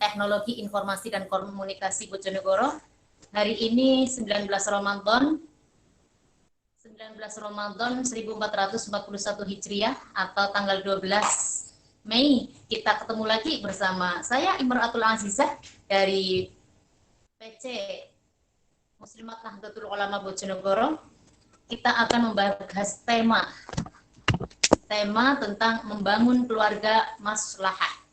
Teknologi Informasi dan Komunikasi Bojonegoro. Hari ini 19 Ramadan 1441 Hijriah atau tanggal 12 Mei. Kita ketemu lagi bersama saya Imratul Azizah dari PC Muslimat Nahdlatul Ulama Bojonegoro. Kita akan membahas tema tentang membangun keluarga maslahah.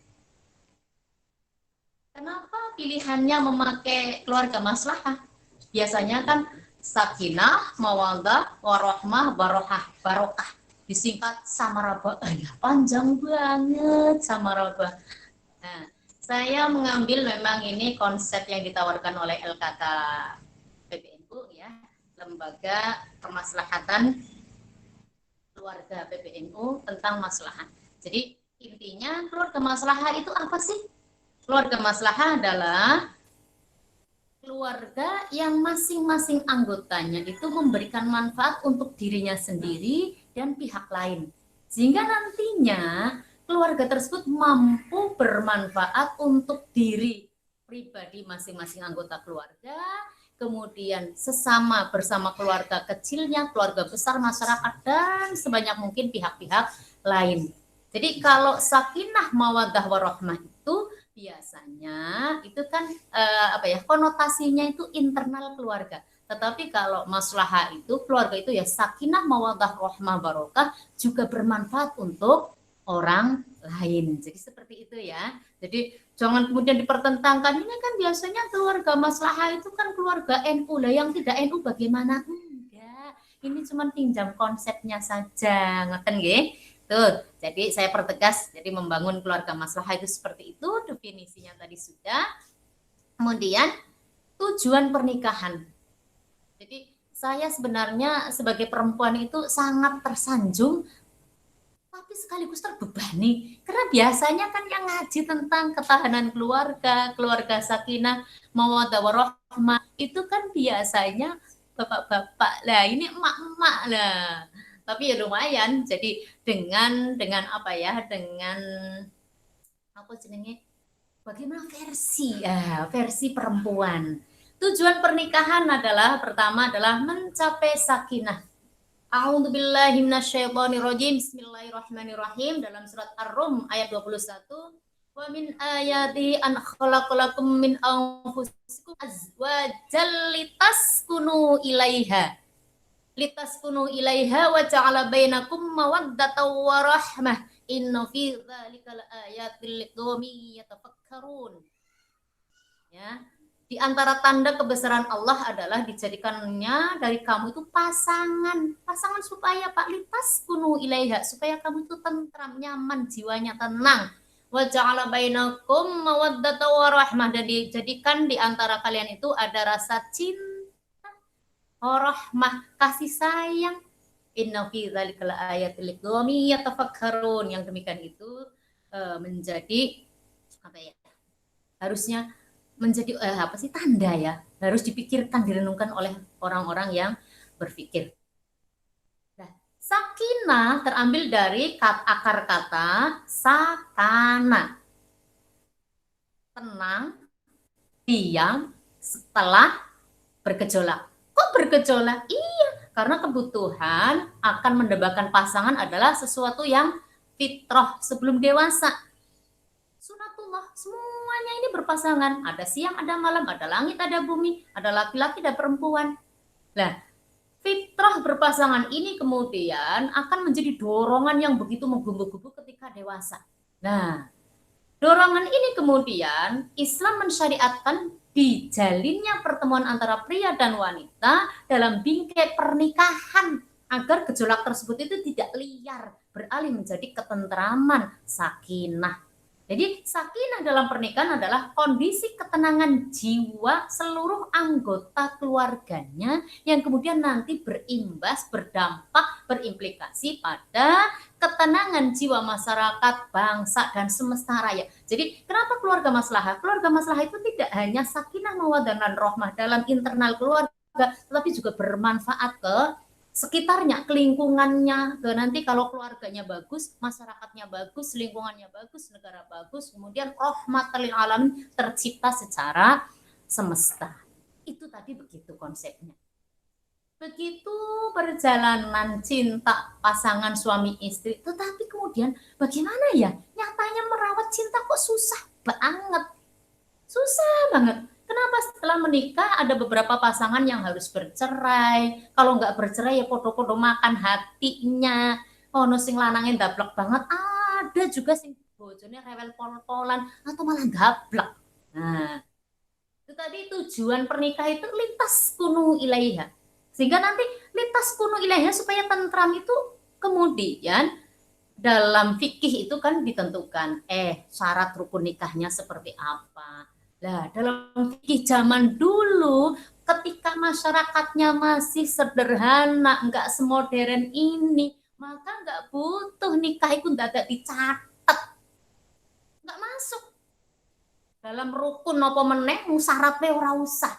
Kenapa pilihannya memakai keluarga maslahah? Biasanya kan sakinah, mawaddah, warahmah, barokah. Disingkat samaraba. Panjang banget samaraba. Nah, saya mengambil memang ini konsep yang ditawarkan oleh LKK PBNU ya, Lembaga Kemaslahatan Keluarga PBNU tentang maslahah. Jadi intinya keluarga maslahah itu apa sih? Keluarga maslahah adalah keluarga yang masing-masing anggotanya itu memberikan manfaat untuk dirinya sendiri dan pihak lain. Sehingga nantinya keluarga tersebut mampu bermanfaat untuk diri pribadi masing-masing anggota keluarga, kemudian sesama bersama keluarga kecilnya, keluarga besar masyarakat, dan sebanyak mungkin pihak-pihak lain. Jadi kalau sakinah, mawaddah, warahmah itu biasanya itu kan konotasinya itu internal keluarga. Tetapi kalau maslahah itu keluarga itu ya sakinah, mawaddah, rahmah, barokah juga bermanfaat untuk orang lain. Jadi seperti itu ya. Jadi jangan kemudian dipertentangkan. Ini kan biasanya keluarga maslahah itu kan keluarga NU lah, yang tidak NU bagaimana? Enggak. Ini cuma pinjam konsepnya saja. Ngeten nggih? Tuh, jadi saya pertegas, jadi membangun keluarga maslahah itu seperti itu, definisinya tadi sudah. Kemudian tujuan pernikahan. Jadi saya sebenarnya sebagai perempuan itu sangat tersanjung, tapi sekaligus terbebani. Karena biasanya kan yang ngaji tentang ketahanan keluarga, keluarga sakinah, mawaddah, warahmah, itu kan biasanya bapak-bapak lah, ini emak-emak lah. Tapi ya lumayan, jadi dengan bagaimana versi perempuan. Tujuan pernikahan adalah pertama adalah mencapai sakinah. A'udzubillahi minasyaitonirrajim. Bismillahirrahmanirrahim. Dalam surat Ar-Rum ayat 21, wa min ayati an khalaqalakum min anfusikum azwajan litaskunu ilaiha wa ja'ala bainakum mawaddatan wa rahmah inna fi dzalika laayatil liqaumin yatafakkarun. Ya, di antara tanda kebesaran Allah adalah dijadikannya dari kamu itu pasangan supaya litaskunu ilaiha, supaya kamu itu tentram, nyaman, jiwanya tenang. Wa ja'ala bainakum mawaddatan wa rahmah, dan dijadikan di antara kalian itu ada rasa cinta, rahmah, kasih sayang. Inna fi dzalika laayatil liqaumin yatafakkarun. Yang demikian itu menjadi harusnya menjadi tanda ya, harus dipikirkan, direnungkan oleh orang-orang yang berpikir. Nah, sakinah terambil dari akar kata sakana, tenang, diam setelah bergejolak. Kok bergejolak? Iya, karena kebutuhan akan mendambakan pasangan adalah sesuatu yang fitrah sebelum dewasa. Sunatullah, semuanya ini berpasangan. Ada siang, ada malam, ada langit, ada bumi, ada laki-laki, ada perempuan. Nah, fitrah berpasangan ini kemudian akan menjadi dorongan yang begitu menggebu-gebu ketika dewasa. Nah, dorongan ini kemudian Islam mensyariatkan dijalinnya pertemuan antara pria dan wanita dalam bingkai pernikahan agar gejolak tersebut itu tidak liar, beralih menjadi ketentraman, sakinah. Jadi sakinah dalam pernikahan adalah kondisi ketenangan jiwa seluruh anggota keluarganya yang kemudian nanti berimbas, berdampak, berimplikasi pada ketenangan jiwa masyarakat, bangsa, dan semesta raya. Jadi kenapa keluarga maslahah? Keluarga maslahah itu tidak hanya sakinah, mawaddah, dan rahmah dalam internal keluarga, tetapi juga bermanfaat ke sekitarnya, ke lingkungannya, ke nanti kalau keluarganya bagus, masyarakatnya bagus, lingkungannya bagus, negara bagus, kemudian rahmatal lil alamin, tercipta secara semesta. Itu tadi begitu konsepnya. Begitu perjalanan cinta pasangan suami istri, tetapi kemudian bagaimana ya nyatanya merawat cinta kok susah banget. Susah banget. Kenapa setelah menikah ada beberapa pasangan yang harus bercerai. Kalau nggak bercerai ya podo-podo makan hatinya. Ono sing lanangin dablek banget. Ada juga sing bojone rewel pol-polan atau malah gablek. Nah, itu tadi tujuan pernikahan itu lintas kunu ilaiha. Sehingga nanti lintas kunu ilaiha supaya tentram itu kemudian dalam fikih itu kan ditentukan syarat rukun nikahnya seperti apa. Nah, dalam fikih zaman dulu ketika masyarakatnya masih sederhana, nggak semodern ini, maka nggak butuh nikah itu nggak dicatat, nggak masuk dalam rukun apa meneh syaratnya ora usah.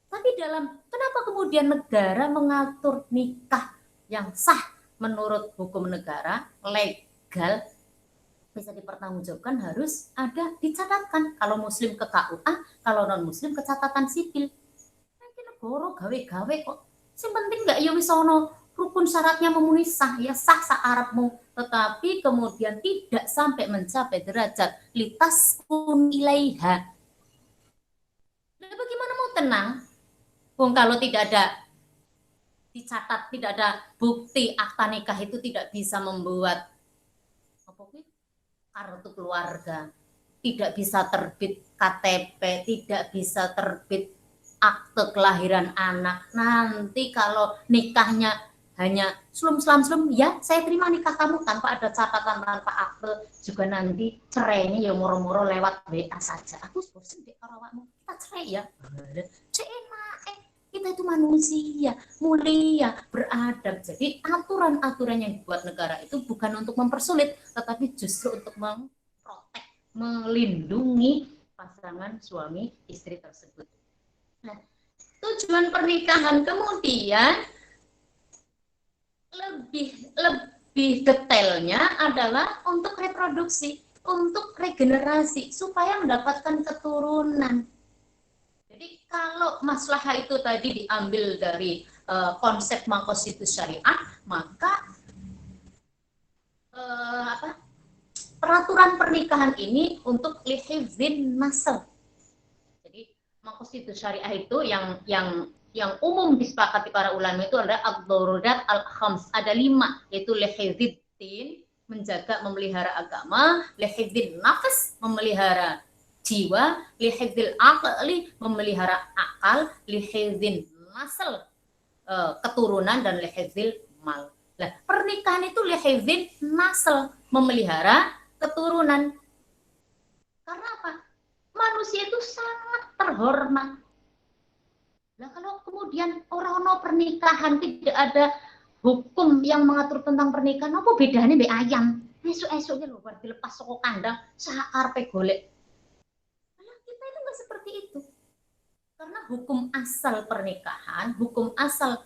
Tapi kenapa kemudian negara mengatur nikah yang sah menurut hukum negara legal bisa dipertanggungjawabkan harus ada dicatatkan. Kalau muslim ke KUA, kalau non muslim ke catatan sipil. Nanti negara gawe-gawe kok. Yang penting nggak ya wis ono rukun syaratnya memenuhi sah ya sah Arabmu, tetapi kemudian tidak sampai mencapai derajat litas kun ilaiha. Nah, bagaimana mau tenang? Kalau tidak ada dicatat, tidak ada bukti akta nikah itu tidak bisa membuat kartu keluarga, tidak bisa terbit KTP, tidak bisa terbit akte kelahiran anak. Nanti kalau nikahnya hanya slum ya saya terima nikah kamu tanpa ada catatan, tanpa akte, juga nanti cerainya ya moro-moro lewat WA saja. Aku bosan deh kalau awakmu, kita cerai ya. Kita itu manusia, mulia, beradab. Jadi aturan-aturan yang dibuat negara itu bukan untuk mempersulit, tetapi justru untuk memprotek, melindungi pasangan suami istri tersebut. Nah, tujuan pernikahan kemudian lebih detailnya adalah untuk reproduksi, untuk regenerasi, supaya mendapatkan keturunan. Jadi kalau maslahah itu tadi diambil dari konsep maqasidus syariah, maka peraturan pernikahan ini untuk lihifdzin nasl. Jadi maqasidus syariah itu yang umum disepakati para ulama itu adalah ad-darurat al-khams, ada 5, yaitu lihifdzin, menjaga memelihara agama, lihifdzin nafs, memelihara jiwa, lihifdzil aqli, memelihara akal, lihifdzin nasl, keturunan, dan lihifdzil mal. Nah, pernikahan itu lihifdzin nasl, memelihara keturunan. Karena apa? Manusia itu sangat terhormat. Nah, kalau kemudian orang pernikahan tidak ada hukum yang mengatur tentang pernikahan, apa bedanya mbek ayam? Esuk-esuknya lho bar dilepas saka kandang, sak karepe golek. Seperti itu. Karena hukum asal pernikahan, hukum asal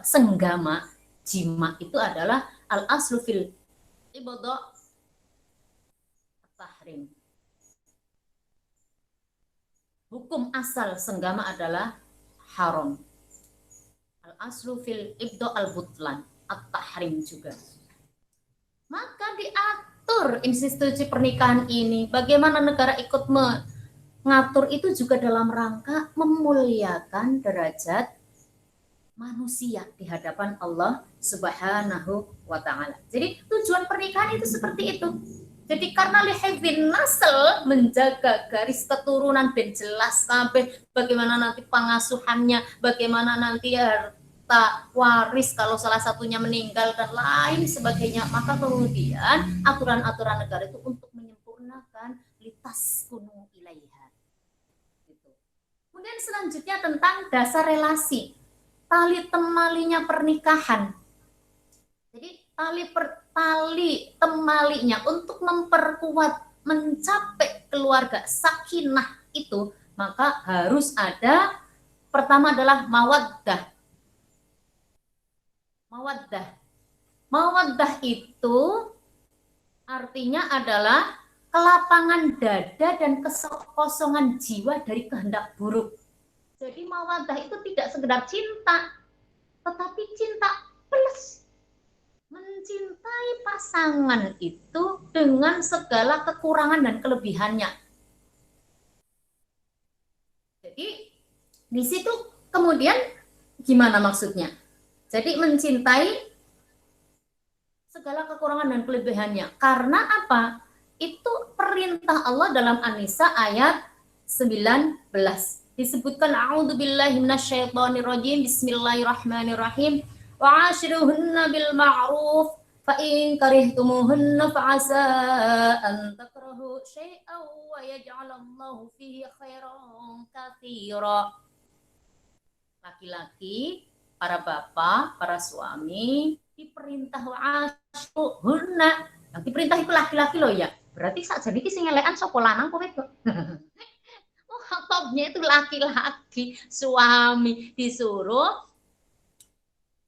senggama, jima itu adalah al-aslu fil ibadah tahrim. Hukum asal senggama adalah haram. Al-aslu fil ibda al-butlan, at-tahrim juga. Maka diatur institusi pernikahan ini, bagaimana negara ikut ngatur itu juga dalam rangka memuliakan derajat manusia di hadapan Allah Subhanahu wa Ta'ala. Jadi tujuan pernikahan itu seperti itu. Jadi karena lihifdzin nasl, menjaga garis keturunan ben jelas kabeh, bagaimana nanti pengasuhannya, bagaimana nanti harta waris kalau salah satunya meninggal dan lain sebagainya, maka kemudian aturan-aturan negara itu untuk menyempurnakan litas kunu ilaiha. Kemudian selanjutnya tentang dasar relasi, tali temalinya pernikahan. Jadi tali temalinya untuk memperkuat, mencapai keluarga sakinah itu, maka harus ada, pertama adalah mawaddah. Mawaddah. Mawaddah itu artinya adalah kelapangan dada dan kekosongan jiwa dari kehendak buruk. Jadi mawaddah itu tidak sekedar cinta, tetapi cinta plus mencintai pasangan itu dengan segala kekurangan dan kelebihannya. Jadi di situ kemudian gimana maksudnya? Jadi mencintai segala kekurangan dan kelebihannya. Karena apa? Itu perintah Allah dalam An-Nisa ayat 19. Disebutkan a'udzubillahi minasyaitonirrajim, bismillahirrahmanirrahim, wa 'ashiruhunna bil ma'ruf fa in karihtumuhunna fa 'asa an takrahu syai'an wa yaj'alallahu fihi khairan katsira. Laki-laki, para bapak, para suami diperintah wa'ashuhunna. Yang diperintah itu laki-laki loh ya. Berarti saat jadi sing ngelekan sapa lanang kowe kok. Oh, topnya itu laki-laki, suami disuruh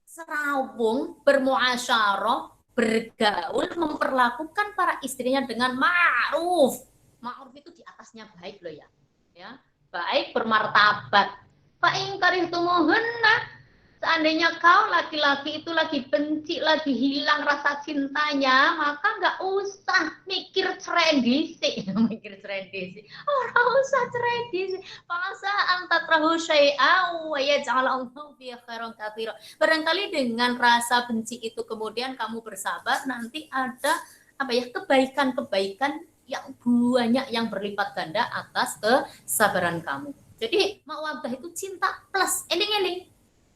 serabung, bermuasyarah, bergaul, memperlakukan para istrinya dengan ma'ruf. Ma'ruf itu di atasnya baik loh ya. Ya, baik bermartabat. Fa in karihtumuhunna, seandainya kau laki-laki itu lagi benci, lagi hilang rasa cintanya, maka nggak usah mikir cerai dhisik. Mikir cerai dhisik. Ora usah cerai dhisik. Fasa antatrahu syai'a wa yaj'alallahu fi khairan katsira. Barangkali dengan rasa benci itu kemudian kamu bersabar, nanti ada apa ya, kebaikan-kebaikan yang banyak yang berlipat ganda atas kesabaran kamu. Jadi mawaddah itu cinta plus eling-eling.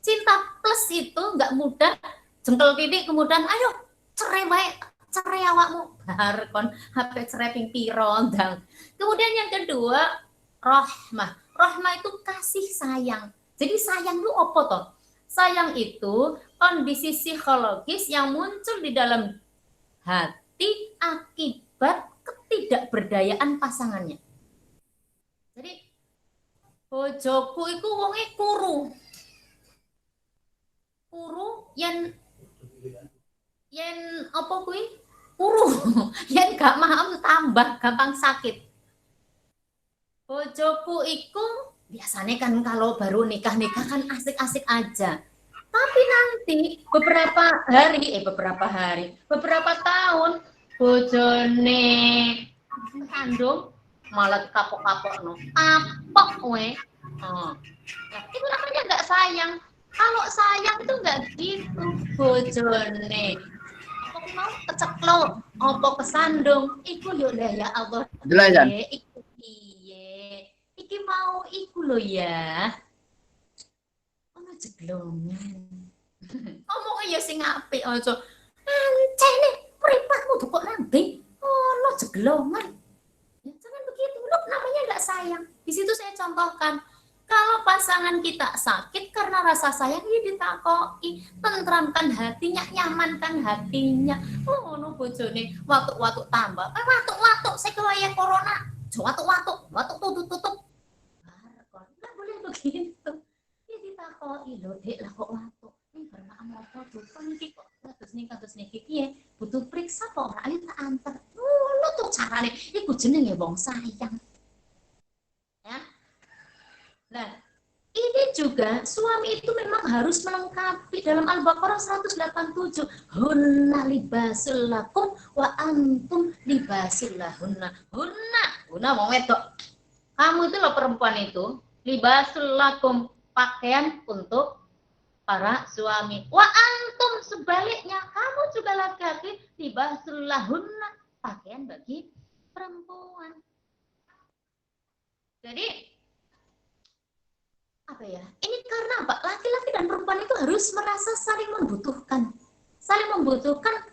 Cinta plus itu nggak mudah jengkel titik kemudian ayo cerai baik, cerai awakmu bar kon HP cerai ping piro ndang. Kemudian yang kedua rahmah. Rahmah itu kasih sayang. Jadi sayang itu apa toh? Sayang itu kondisi psikologis yang muncul di dalam hati akibat ketidakberdayaan pasangannya. Jadi bojoku iku wonge kuru yen apa kuwi kuru yen gak paham tambah gampang sakit. Bojoku iku biasanya kan kalau baru nikah kan asik-asik aja, tapi nanti beberapa tahun bojone kandung malah kapok-kapok no apok we. Nah, itu namanya nggak sayang. Kalau sayang itu nggak gitu, bojone. Aku mau keceklok, opo kesandung, iku yo lah ya Allah. Iku piye? Iki mau iku lo ya. Ono jeglongan. Ngomong ya sing apik aja. Ancene mripatmu kok nanti ono jeglongan. Ya jangan begitu, lu namanya nggak sayang. Di situ saya contohkan. Kalau pasangan kita sakit karena rasa sayang, ya ditakoi, tentramkan hatinya, nyamankan hatinya. Oh, no bojone, waktu tambah, waktu saya kewaya corona, waktu tutup. Nggak boleh begitu. Ya ditakoi, loh dek lah kok waktu. Ini karena apa tuh, ini kok kados niki, ya butuh periksa kok orang ini tak antar. Lo tuh caranya, iku jenenge wong sayang. Ya. Nah, ini juga suami itu memang harus melengkapi dalam Al-Baqarah 187. Hunna libasul lakum wa antum libasul lahunna. Hunna mau wedok. Kamu itu loh perempuan itu, libasul lakum, pakaian untuk para suami. Wa antum sebaliknya, kamu juga laki-laki, libasul lahunna, pakaian bagi perempuan. Jadi apa ya? Ini karena apa? Laki-laki dan perempuan itu harus merasa saling membutuhkan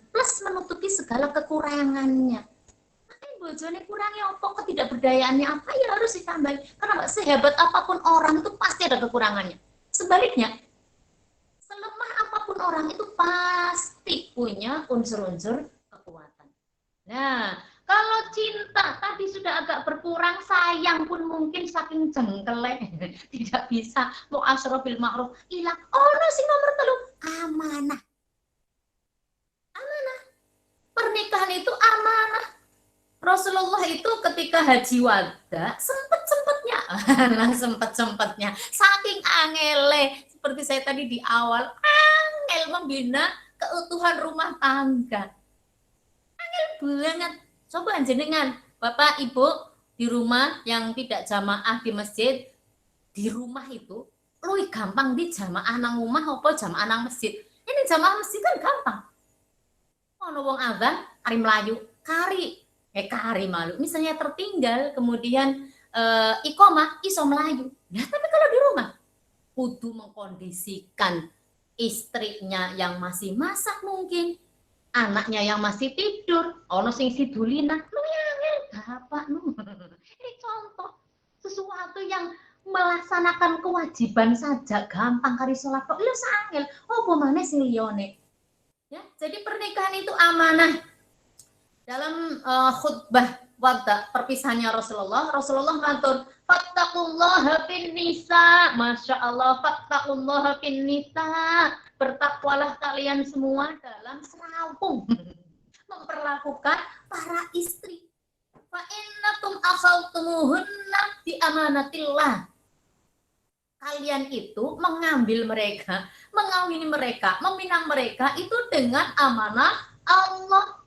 plus menutupi segala kekurangannya. Makanya bojone kurangnya apa, ketidakberdayaannya apa ya harus ditambahin. Karena sehebat apapun orang itu pasti ada kekurangannya. Sebaliknya, selemah apapun orang itu pasti punya unsur-unsur kekuatan. Nah, kalau cinta tadi sudah agak berkurang, sayang pun mungkin saking jengkelek tidak bisa mau asrobil ma'ruf hilang. Oh no, sing nomor 3 amanah. Pernikahan itu amanah. Rasulullah itu ketika haji wada sempet-sempetnya nah sempet-sempetnya saking angele seperti saya tadi di awal angel membina keutuhan rumah tangga banget. Coba jenengan Bapak Ibu di rumah yang tidak jamaah di masjid, di rumah itu lebih gampang di jamaah nang rumah apa jamaah nang masjid. Ini jamaah masjid kan gampang. Ono wong azan kari melayu kari malu misalnya tertinggal kemudian iqomah iso melayu. Nah tapi kalau di rumah kudu mengkondisikan istrinya yang masih masak mungkin anaknya yang masih tidur ono sing sidulina lu yang bapak nu ini contoh sesuatu yang melaksanakan kewajiban saja gampang kari sholat kok lu sangel oh mana sing liyane ya jadi pernikahan itu amanah dalam khutbah wada perpisahannya Rasulullah matur fattaqullaha fin nisa Masya Allah fattaqullaha fin nisa bertakwalah kalian semua dalam serampung memperlakukan para istri fa innakum akhawtumuhunna bi amanatillah kalian itu mengambil mereka mengawini mereka meminang mereka itu dengan amanah Allah.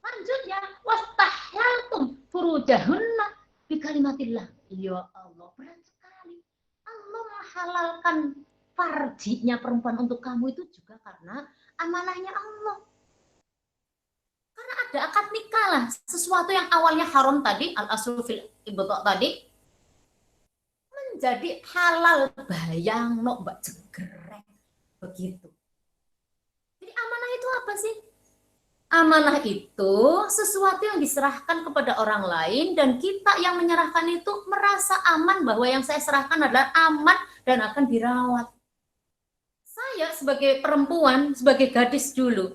Lanjutnya wastahlaltum furujahunna bi kalimatillah. Ya Allah, berat sekali. Allah menghalalkan farjinya perempuan untuk kamu itu juga karena amanahnya Allah. Karena ada akad nikah lah, sesuatu yang awalnya haram tadi, al-aslu fil ibtha tadi menjadi halal bayang no mbak jegrek begitu. Jadi amanah itu apa sih? Amanah itu sesuatu yang diserahkan kepada orang lain dan kita yang menyerahkan itu merasa aman bahwa yang saya serahkan adalah aman dan akan dirawat. Saya sebagai perempuan, sebagai gadis dulu,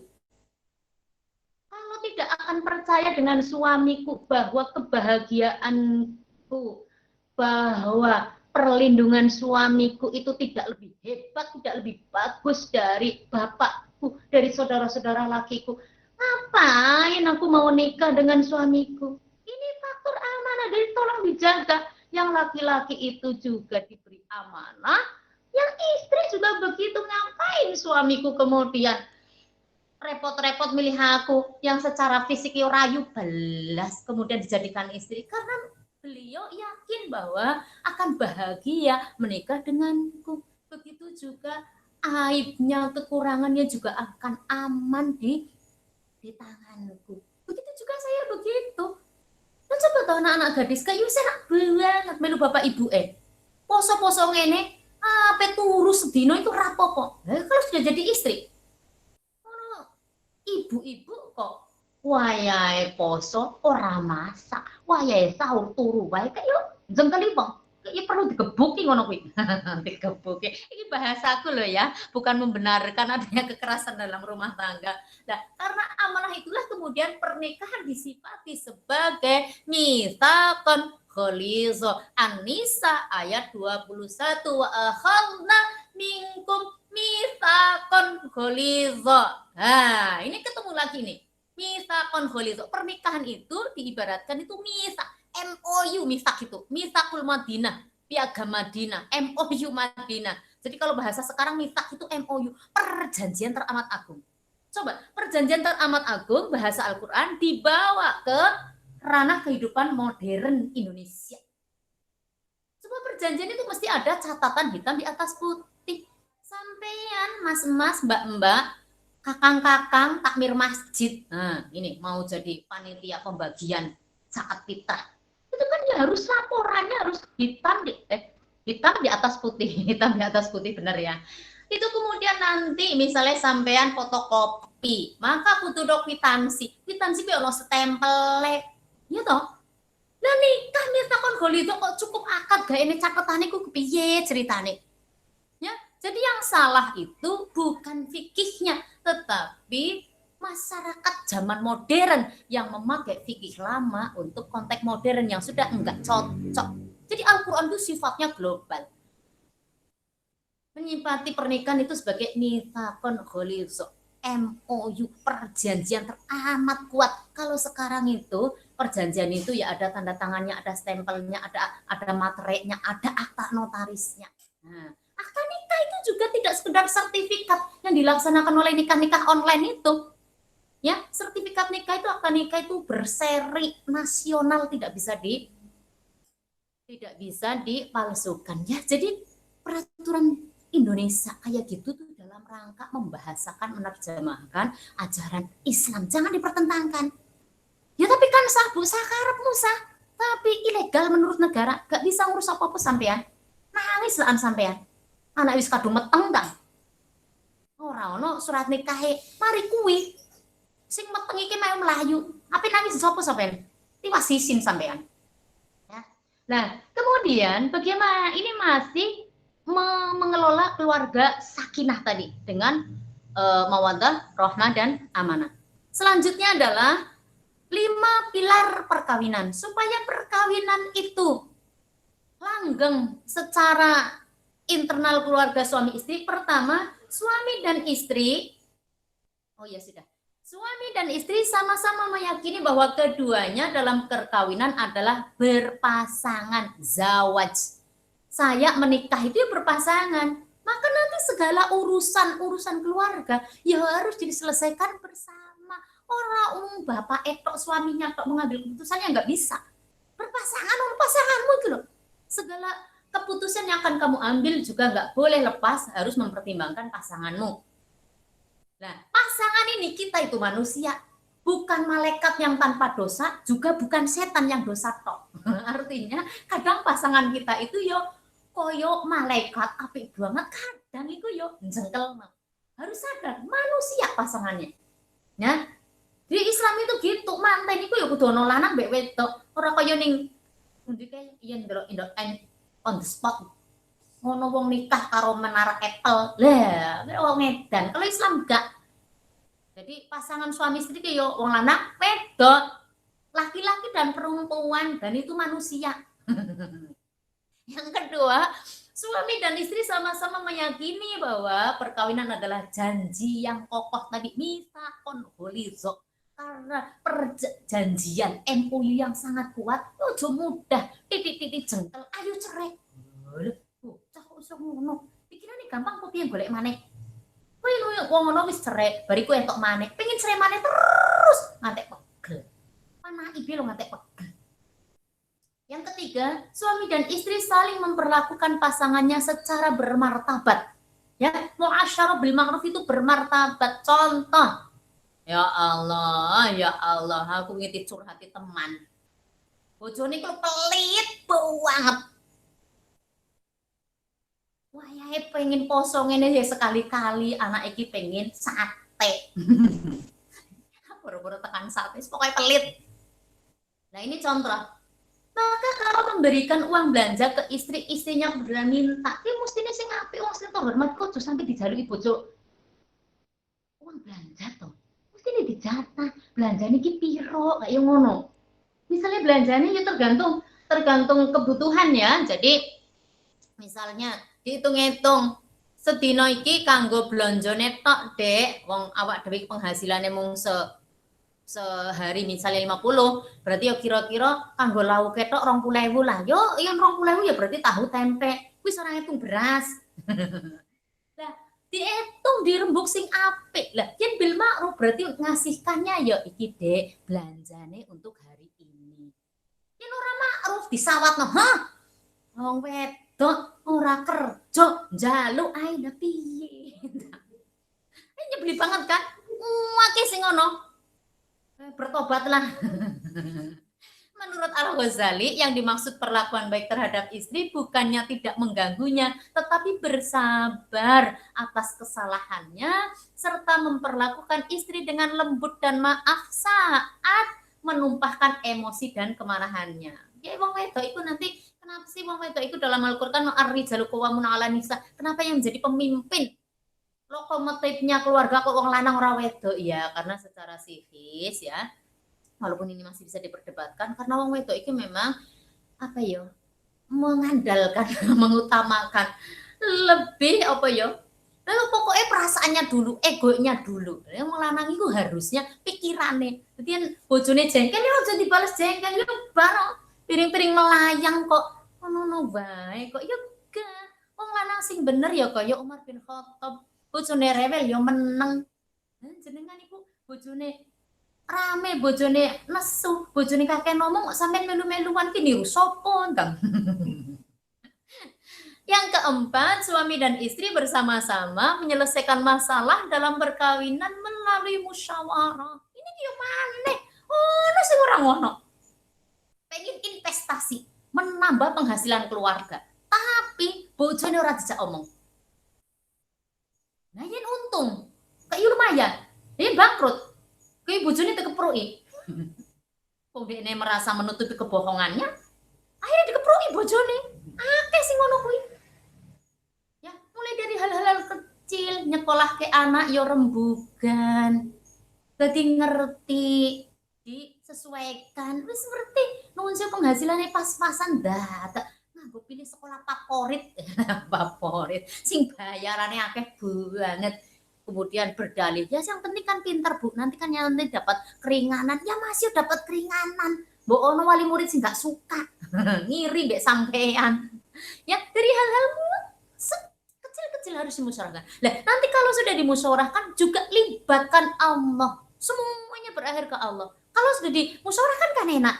kalau tidak akan percaya dengan suamiku bahwa kebahagiaanku, bahwa perlindungan suamiku itu tidak lebih hebat, tidak lebih bagus dari bapakku, dari saudara-saudara lakiku, ngapain aku mau nikah dengan suamiku? Ini faktor amanah, jadi tolong dijaga. Yang laki-laki itu juga diberi amanah, yang istri juga begitu. Ngapain suamiku kemudian repot-repot milih aku yang secara fisik rayu belas kemudian dijadikan istri karena beliau yakin bahwa akan bahagia menikah denganku. Begitu juga aibnya, kekurangannya juga akan aman di tanganku. Begitu juga saya begitu. Dan coba tahu anak-anak gadis kayu serak banget melu bapak ibu poso-poso ngene apa turu sedino itu rapopo. Kalau sudah jadi istri ibu-ibu kok wayahe poso ora masak, wayahe sahur turu wae kayak jengkel bang. Ini perlu digebuki ngono kuwi. Digebuki. Ini bahasaku loh ya, bukan membenarkan adanya kekerasan dalam rumah tangga. Nah, karena amanah itulah kemudian pernikahan disifati sebagai mitsaqan ghaliza. An-Nisa ayat 21 wa akhadna minkum mitsaqan ghaliza. Nah, ini ketemu lagi nih. Mitsaqan ghaliza. Pernikahan itu diibaratkan itu mitsak. MOU misak itu, misakul Madinah, piagam Madinah, MOU Madinah. Jadi kalau bahasa sekarang misak itu MOU, perjanjian teramat agung. Coba, perjanjian teramat agung bahasa Al-Quran dibawa ke ranah kehidupan modern Indonesia. Coba perjanjian itu mesti ada catatan hitam di atas putih. Sampean, mas-mas, mbak-mbak, kakang-kakang, takmir masjid. Nah, ini mau jadi panitia pembagian zakat fitrah. Itu kan ya harus laporannya harus hitam di atas putih, hitam di atas putih benar ya. Itu kemudian nanti misalnya sampean fotokopi, maka butuh dok kwitansi itu ono stempel, ya toh. Nah nikah misalkan goli itu kok cukup akad gak ini catatane ku kepiye ceritane. Ya, jadi yang salah itu bukan fikihnya, tetapi masyarakat zaman modern yang memakai fikih lama untuk konteks modern yang sudah enggak cocok. Jadi Al-Quran itu sifatnya global. Menyifati pernikahan itu sebagai mitsaqan ghalidha. MOU, perjanjian teramat kuat. Kalau sekarang itu perjanjian itu ya ada tanda tangannya, ada stempelnya, ada materainya, ada akta notarisnya. Nah, akta nikah itu juga tidak sekedar sertifikat yang dilaksanakan oleh nikah-nikah online itu. Ya, sertifikat nikah itu, akta nikah itu berseri nasional, tidak bisa dipalsukan ya. Jadi peraturan Indonesia kayak gitu tuh dalam rangka membahasakan, menerjemahkan ajaran Islam. Jangan dipertentangkan. Ya tapi kan sabu sakarep Musa, tapi ilegal menurut negara, gak bisa ngurus apa-apa sampean. Nangis lah sampean. Anak wis kadung meteng ta. Ora ono surat nikahe, mari kuwi. Sing meteng iki mau melayu. Apa nangis sapa sampean? Tiwas sisin sampean. Ya. Nah, kemudian bagaimana ini masih mengelola keluarga sakinah tadi dengan mawaddah, rahmah dan amanah. Selanjutnya adalah 5 pilar perkawinan supaya perkawinan itu langgeng secara internal keluarga suami istri. Pertama, suami dan istri suami dan istri sama-sama meyakini bahwa keduanya dalam perkawinan adalah berpasangan, zawaj. Saya menikah itu ya berpasangan, maka nanti segala urusan keluarga ya harus diselesaikan bersama. Orang bapak etok suaminya tok mengambil keputusannya nggak bisa. Berpasangan pasanganmu itu loh. Segala keputusan yang akan kamu ambil juga nggak boleh lepas, harus mempertimbangkan pasanganmu. Nah, pasangan ini kita itu manusia, bukan malaikat yang tanpa dosa, juga bukan setan yang dosa tok. Artinya kadang pasangan kita itu yo koyo malaikat apik banget, kadang itu yo jengkel. Harus sadar manusia pasangannya. Ya. Di Islam itu gitu, manten itu ya kudu ono lanang mbek wedok. Ora kaya ning ndi kae yen ndelok on the spot. Ngono wong nikah karo menara Apple. Lah, wong edan. Kalau Islam enggak. Jadi pasangan suami istri itu ya wong lanang wedok. Laki-laki dan perempuan, dan itu manusia. Yang kedua, suami dan istri sama-sama meyakini bahwa perkawinan adalah janji yang kokoh tadi, mitsaqon ghalidh. Karena perjanjian MOU yang sangat kuat, ojo mudah titik-titik jengkel, ayo cerai. Bocah kok iso ngono. Pikirane gampang kok piye golek maneh. Kowe wong ngono wis cerai, bariku entuk maneh. Pengen cerai maneh terus ngantek pegel. Panaki piye lo ngantek pegel. Yang ketiga, suami dan istri saling memperlakukan pasangannya secara bermartabat. Ya, muasyarah bil ma'ruf itu bermartabat. Contoh, ya Allah, aku ngiti curhati teman. Bojone kok pelit banget. Wah, ya pengen poso ngene ya sekali-kali, anak iki pengen sate. Boro-boro tekan sate, pokoknya pelit. Nah, ini contoh. Maka kalau memberikan uang belanja ke istri-istrinya beneran minta, dia mestinya sing apik, wong sing hormat kok sampai dijaluki bojo. Uang belanja toh. Mesti dijatah, belanjane iki piro kayak ngono. Misalnya belanjane ya tergantung kebutuhan ya. Jadi misalnya dihitung-hitung sedina iki kanggo blonjone tok, Dek. Wong awak dhewe penghasilane mung sehari misalnya 50, berarti ya kira-kira kanggo lauk ketok 20.000 lah. Yo yang 20.000 ya berarti tahu tempe. Wis ora ngitung beras. Lah dihitung dirembuk sing apik. Lah yen bil ma'ruf berarti ngasihkannya ya iki Dek, belanjane untuk hari ini. Yen ora ma'ruf disawatno, hah? Wong wedok ora kerja, njaluk ae lha piye. Ini nyebeli banget kan? Akeh sing ngono. Bertobatlah. Menurut Al-Ghazali, yang dimaksud perlakuan baik terhadap istri bukannya tidak mengganggunya, tetapi bersabar atas kesalahannya, serta memperlakukan istri dengan lembut dan maaf saat menumpahkan emosi dan kemarahannya. Ya, wong wedok itu nanti, kenapa sih wong wedok itu dalam Al-Quran, ar-rijalu qawwamuna 'alan nisa, kenapa yang jadi pemimpin? Lokomotifnya keluarga kok wong lanang ora wedok ya, karena secara psikis ya, walaupun ini masih bisa diperdebatkan, karena wong wedok itu memang apa ya, mengandalkan mengutamakan lebih apa ya, Lalu pokoknya perasaannya dulu, egonya dulu. Yang lanang itu harusnya pikirannya. Jadi bojone jengkel ya aja dibales jengkel ya bareng piring-piring melayang kok. Ngono bae kok ya gak. Wong lanang sing bener ya kaya Umar bin Khattab. Bojone rewel ya meneng. Jenengan iku bojone rame, bojone nesu, bojone kakek ngomong kok sampean melu-meluan ki niru sapa, Kang? Yang keempat, suami dan istri bersama-sama menyelesaikan masalah dalam perkawinan melalui musyawarah. Ini dia mana? Oh, sing ora ngono. Pengen investasi, menambah penghasilan keluarga. Tapi bojone ora dijak omong. Nah, yen untung, kayak lumayan. Yen bangkrut, kayak bojone dikepruki. Kok dia merasa menutupi kebohongannya, akhirnya dikepruki bojone. Akeh sing ngono kuwi. Ya, mulai dari hal-hal kecil, nyekolah ke anak yo rembugan. Jadi ngerti, disesuaikan. Wis ngerti, nuwun penghasilannya pas-pasan dadak. Nah, gue pilih sekolah favorit, favorit. Sing bayarannya akeh banget. Kemudian berdalih, ya yang penting kan pintar Bu, nanti kan yang nanti dapat keringanan, ya masih dapat keringanan. Mbok ono wali murid sih nggak suka, ngiri mbek sampean. Ya dari hal-hal kecil-kecil harus dimusyawarahkan. Nah, nanti kalau sudah dimusyawarahkan juga libatkan Allah. Semuanya berakhir ke Allah. Kalau sudah dimusyawarahkan kan enak.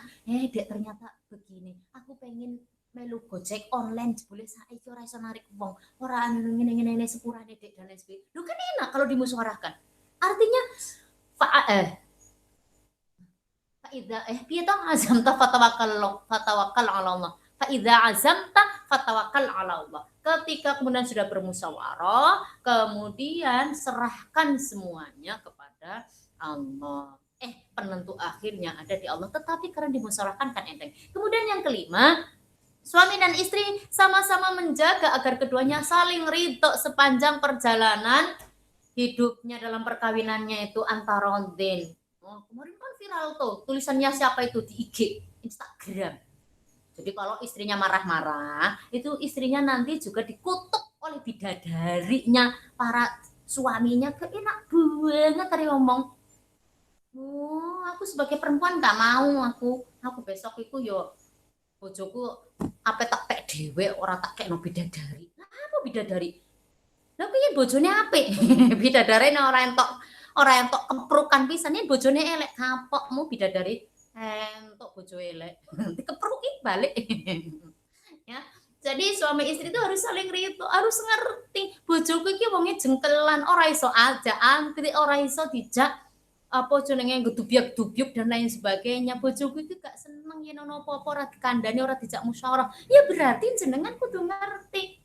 Dek ternyata begini. Aku pengen melu Gojek online boleh saiki ora iso narik wong. Ora ngene-ngene sepurane Dek dan lain sebagainya. Lu kan enak kalau dimusyawarahkan. Artinya faida piye to azamta fatawakkal ala Allah. Faida azamta fatawakkal ala Allah. Ketika kemudian sudah bermusyawarah, kemudian serahkan semuanya kepada Allah. Penentu akhirnya ada di Allah, tetapi karena dimusyawarahkan kan enteng. Kemudian yang kelima, suami dan istri sama-sama menjaga agar keduanya saling ridho sepanjang perjalanan hidupnya dalam perkawinannya itu antarodin. Kemarin kan viral tuh tulisannya siapa itu di IG, Instagram. Jadi kalau istrinya marah-marah, itu istrinya nanti juga dikutuk oleh bidadarinya, para suaminya. Enak banget tadi ngomong. Aku sebagai perempuan gak mau, aku besok itu yo bojoku apa tak pek dhewe ora tak kekno bidadari. Apa bidadari? Lah piye bojone apik? Bidadari ora entok keprukan pisan, bojone elek kapokmu bidadari entok bojo elek. Dikepruki balik. Ya. Jadi suami istri itu harus saling ridho, harus ngerti bojoku iki wonge jengkelan, ora iso aja antri, ora iso dijak apa jenenge gedubyek-dubyuk dan lain sebagainya. Bojoku itu gak seneng yen ono apa-apa ora dikandani, ora dijak musyawarah. Ya berarti jenengan kudu ngerti.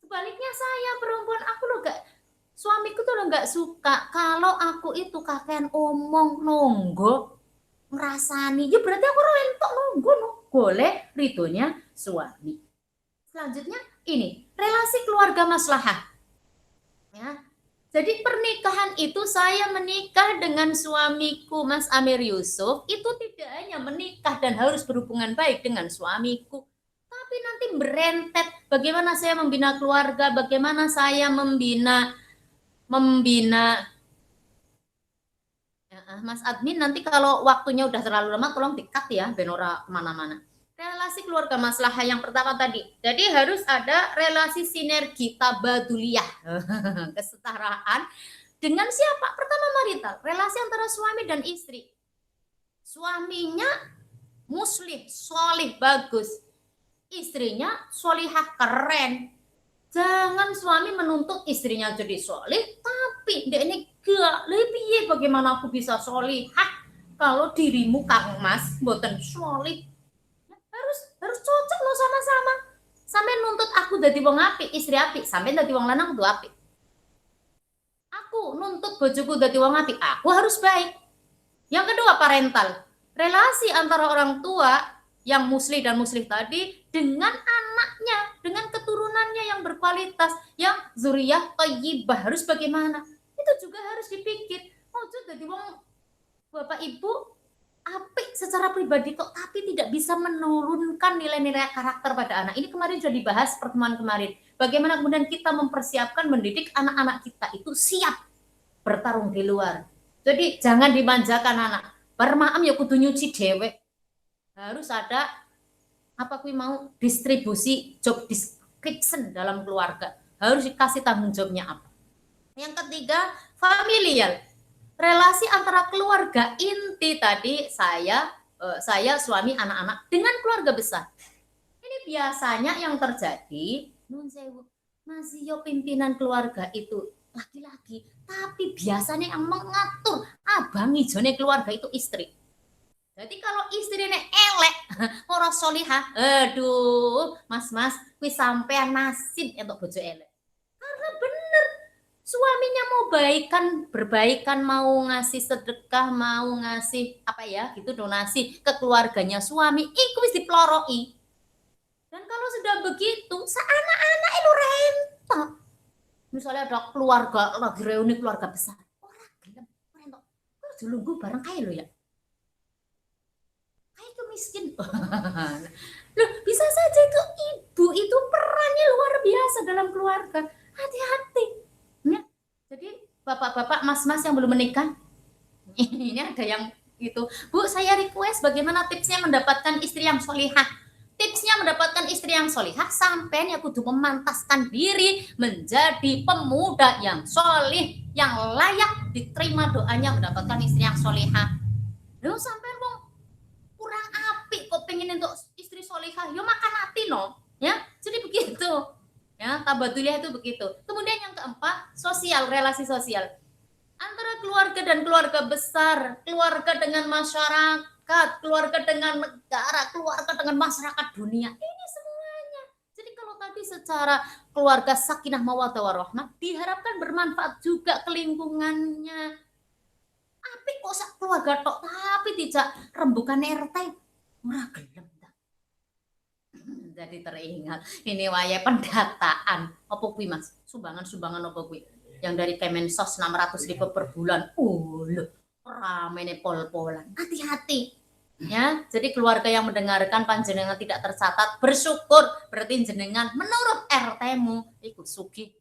Sebaliknya saya perempuan, aku lo gak, suamiku tuh lo gak suka kalau aku itu kakean omong nonggo ngerasani. Ya berarti aku rentok nonggo boleh ridhonya suami. Selanjutnya ini relasi keluarga maslahah. Ya. Jadi pernikahan itu saya menikah dengan suamiku Mas Amir Yusuf itu tidak hanya menikah dan harus berhubungan baik dengan suamiku, tapi nanti berentet bagaimana saya membina keluarga, bagaimana saya membina Mas admin nanti kalau waktunya udah terlalu lama tolong di-cut ya benora kemana-mana. Relasi keluarga maslahah yang pertama tadi. Jadi harus ada relasi sinergi tabaduliyah. Kesetaraan dengan siapa? Pertama marital, relasi antara suami dan istri. Suaminya muslim, solih, bagus. Istrinya solihah, keren. Jangan suami menuntut istrinya jadi solih, tapi dia ini gak lebih bagaimana aku bisa solihah kalau dirimu Kang Mas mboten solih. Harus cocok lo sama-sama. Sampai nuntut aku dadi wong apik, istri apik, sampai dadi wong lanang kudu apik. Aku nuntut bojoku dadi wong apik, aku harus baik. Yang kedua parental. Relasi antara orang tua yang muslih dan muslih tadi dengan anaknya, dengan keturunannya yang berkualitas, yang zuriyah thayyibah harus bagaimana? Itu juga harus dipikir. Ojo dadi wong bapak ibu apik secara pribadi kok, tapi tidak bisa menurunkan nilai-nilai karakter pada anak. Ini kemarin sudah dibahas pertemuan kemarin. bagaimana kemudian kita mempersiapkan mendidik anak-anak kita itu siap bertarung di luar. Jadi jangan dimanjakan anak. Bermaam ya kudu nyuci dewek. Harus ada apa kui mau distribusi job description dalam keluarga. Harus dikasih tanggung jawabnya apa. Yang ketiga, familial. Relasi antara keluarga inti tadi saya suami anak-anak dengan keluarga besar. Ini biasanya yang terjadi nun sewu masih yo pimpinan keluarga itu laki-laki, tapi biasanya yang mengatur abang ijone keluarga itu istri. Jadi kalau istrinya elek, ora solihah, aduh, mas, kuwi sampean nasib entuk bojo elek. Karena bener, suaminya mau berbaikan, mau ngasih sedekah, mau ngasih apa ya, gitu donasi ke keluarganya suami, iku wis diploroi. Dan kalau sudah begitu, anak-anak itu rentok. Misalnya ada keluarga lagi reuni keluarga besar, orang gelem rentok. Kok dilungguh bareng kae lo ya. Kayak itu miskin. Loh, bisa saja itu ibu itu perannya luar biasa dalam keluarga. Hati-hati. Ya. Jadi bapak-bapak, mas-mas yang belum menikah, ini ada yang gitu. Bu, saya request bagaimana tipsnya mendapatkan istri yang solihah. Tipsnya mendapatkan istri yang solihah, sampai ya kudu memantaskan diri menjadi pemuda yang solih, yang layak diterima doanya mendapatkan istri yang solihah. Lu sampai mau kurang apik kok pengen untuk istri solihah, yo makan hati no, ya. Jadi begitu. Ya, tabaduliah itu begitu. Kemudian yang keempat, sosial, relasi sosial. Antara keluarga dan keluarga besar, keluarga dengan masyarakat, keluarga dengan negara, keluarga dengan masyarakat dunia. Ini semuanya. Jadi kalau tadi secara keluarga sakinah mawaddah warahmah diharapkan bermanfaat juga ke lingkungannya. Apik kok sak keluarga tok tapi tidak rembukan RT. Ora gelem. Jadi teringat ini waya pendataan apa kuwi Mas? Sumbangan apa kuwi? Yang dari Kemensos 600.000 per bulan. Loh, ramene pol-polan. Hati-hati. Ya, jadi keluarga yang mendengarkan panjenengan tidak tercatat, bersyukur berarti jenengan menurut RT-mu iku sugih.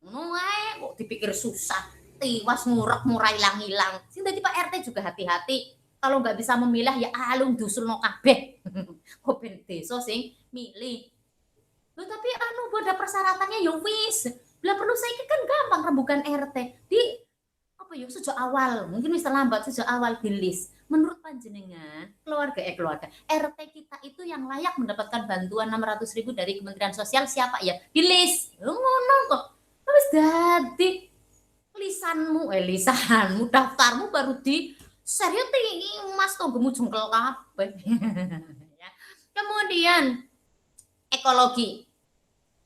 Ngono wae kok dipikir susah, tiwas ngurek murai ilang-ilang. Sing dadi Pak RT juga hati-hati. Kalau nggak bisa memilah ya alung dusulno kabeh. Kok ben desa sing milih. Loh, tapi ada persyaratannya ya wis. Lah perlu saiki kan gampang rembukan RT. Di apa ya sejak awal, mungkin wis terlambat sejak awal di list. Menurut panjenengan, keluarga RT kita itu yang layak mendapatkan bantuan 600.000 dari Kementerian Sosial siapa ya? Di list. Ngono kok. Wis dadi lisanmu daftarmu baru di serius Mas tonggemu jengkel kabeh. Kemudian ekologi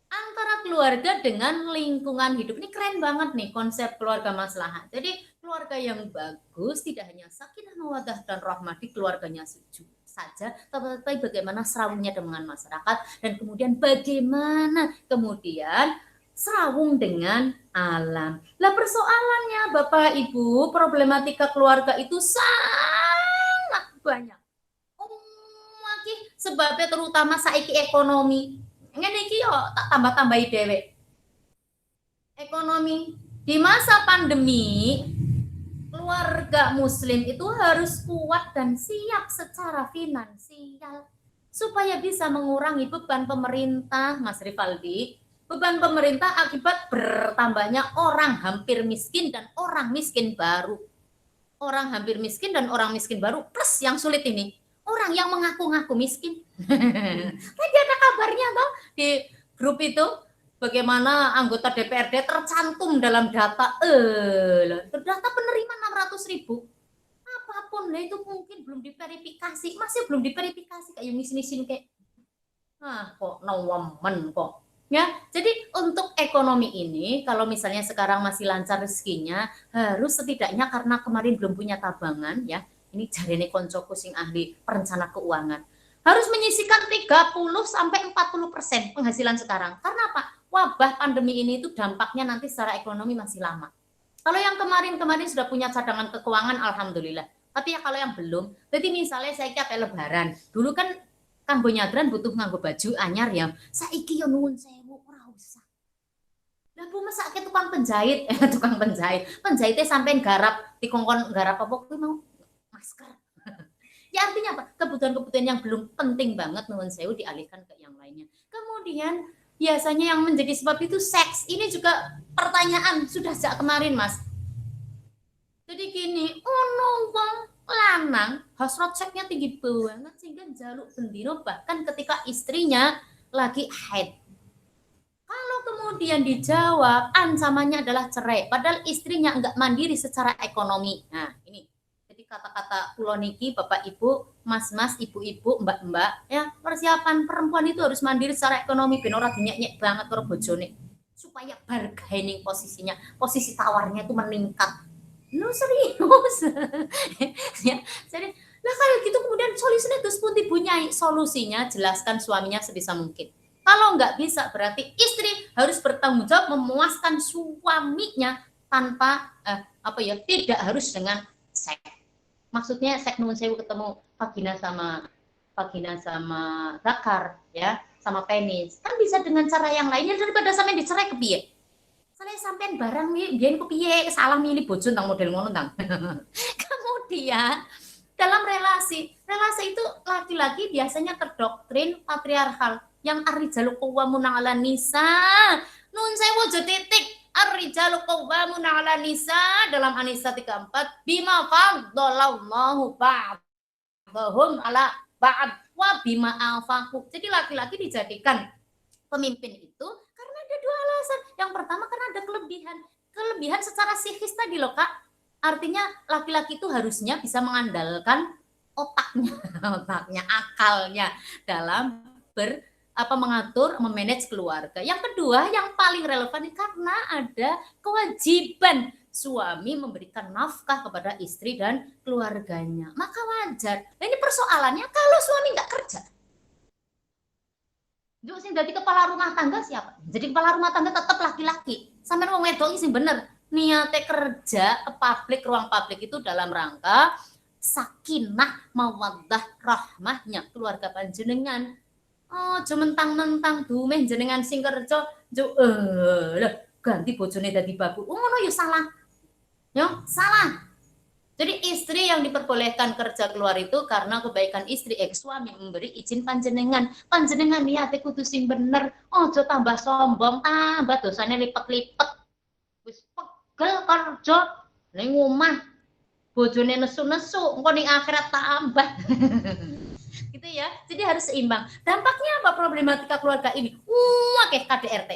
antara keluarga dengan lingkungan hidup. Ini keren banget nih konsep keluarga maslahat. Jadi keluarga yang bagus tidak hanya sakinah mawaddah dan rahmah di keluarganya saja, tapi bagaimana serawungnya dengan masyarakat dan kemudian bagaimana kemudian serawung dengan alam. Lah persoalannya Bapak Ibu, problematika keluarga itu sangat banyak. Sebabnya terutama saiki ekonomi. Ngene iki yo tak tambah-tambahi dhewe. Ekonomi di masa pandemi, keluarga muslim itu harus kuat dan siap secara finansial supaya bisa mengurangi beban pemerintah, Mas Rivaldi. Beban pemerintah akibat bertambahnya orang hampir miskin dan orang miskin baru. Orang hampir miskin dan orang miskin baru plus yang sulit ini, orang yang mengaku-ngaku miskin. Tadi ada kabarnya toh di grup itu bagaimana anggota DPRD tercantum dalam data data penerima 600.000. Apapun lah itu mungkin belum diverifikasi, masih belum diverifikasi kayak misin kayak kok nawamen kok. Ya, jadi untuk ekonomi ini kalau misalnya sekarang masih lancar rezekinya harus setidaknya karena kemarin belum punya tabangan ya. Ini jarene koncoku sing ahli perencana keuangan. Harus menyisihkan 30-40% penghasilan sekarang. Karena apa? Wabah pandemi ini itu dampaknya nanti secara ekonomi masih lama. Kalau yang kemarin sudah punya cadangan keuangan alhamdulillah. Tapi ya kalau yang belum, jadi misalnya saya kira lebaran. Dulu kan kanggo nyadran butuh nganggo baju anyar ya. Saiki yo nuwun sewu ora usah. Lah bu mesake tukang penjahit, tukang penjahitnya sampein garap dikongkon garap apa kuwi mau masker. Ya artinya apa? Kebutuhan-kebutuhan yang belum penting banget nuwun sewu dialihkan ke yang lainnya. Kemudian biasanya yang menjadi sebab itu seks. Ini juga pertanyaan sudah sejak kemarin mas. Jadi gini, ono wong lanang hasrat seksnya tinggi banget sehingga jaluk bendino bahkan ketika istrinya lagi haid. Kalau kemudian dijawab ancamannya adalah cerai, padahal istrinya enggak mandiri secara ekonomi. Nah, ini. Jadi kata-kata kula niki Bapak Ibu, Mas-mas, Ibu-ibu, Mbak-mbak, ya, persiapan perempuan itu harus mandiri secara ekonomi ben ora dinyek-nyek banget karo bojone. Supaya bargaining posisinya, posisi tawarnya itu meningkat. No serius. Ya, jadi nah kalau gitu kemudian solusinya terus pun dibunyai. Solusinya jelaskan suaminya sebisa mungkin. Kalau nggak bisa berarti istri harus bertanggung jawab memuaskan suaminya tanpa tidak harus dengan seks. Maksudnya seks nuwun sewu ketemu vagina sama zakar ya, sama penis. Kan bisa dengan cara yang lainnya daripada sampai dicerai kepiye. Soalnya sampean barang biyen kepiye salah milih bojo tentang model ngono tang. Kemudian dalam relasi itu laki-laki biasanya terdoktrin patriarkal yang ar-rijalu qawwamuna 'alan nisa. Nun sewu aja titik. Ar-rijalu qawwamuna 'alan nisa dalam An-Nisa 34 bima faddalallahu ba'dahum 'ala ba'd wa bima anfaqu. Jadi laki-laki dijadikan pemimpin itu karena ada dua alasan. Yang pertama karena ada kelebihan secara psikis tadi loh Kak. Artinya laki-laki itu harusnya bisa mengandalkan otaknya, akalnya dalam mengatur, memanage keluarga. Yang kedua, yang paling relevan karena ada kewajiban suami memberikan nafkah kepada istri dan keluarganya. Maka wajar. Nah, ini persoalannya kalau suami nggak kerja. Yuk sing dadi kepala rumah tangga siapa? Jadi kepala rumah tangga tetap laki-laki. Sampai wong wedok sing bener. Niate kerja ke publik, ruang publik itu dalam rangka sakinah, mawaddah, rahmahnya keluarga panjenengan. Oh, mentang-mentang dumeh jenengan sing kerja, ganti bojone dadi babu. Ngono ya salah. Ya, salah. Jadi istri yang diperbolehkan kerja keluar itu karena kebaikan istri, suami memberi izin panjenengan. Panjenengan niate kudu sing bener. Ojo tambah sombong, tambah dosanya lipet-lipet. Wis pegel kerja ning omah. Bojone nesu-nesu, engko ning akhirat tambah. Gitu ya. Jadi harus seimbang. Dampaknya apa problematika keluarga ini? Akeh KDRT.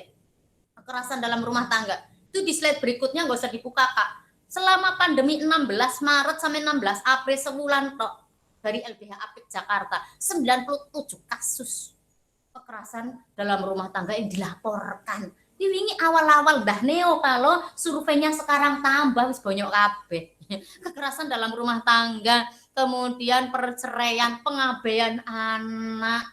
Kekerasan dalam rumah tangga. Itu di slide berikutnya nggak usah dibuka, Kak. Selama pandemi 16 Maret sampai 16 April sebulan tok dari LBH Apik Jakarta 97 kasus kekerasan dalam rumah tangga yang dilaporkan. Diwingi awal-awal dah neo kalau surveinya sekarang tambah wis bonyok kabeh. Kekerasan dalam rumah tangga, kemudian perceraian, pengabaian anak,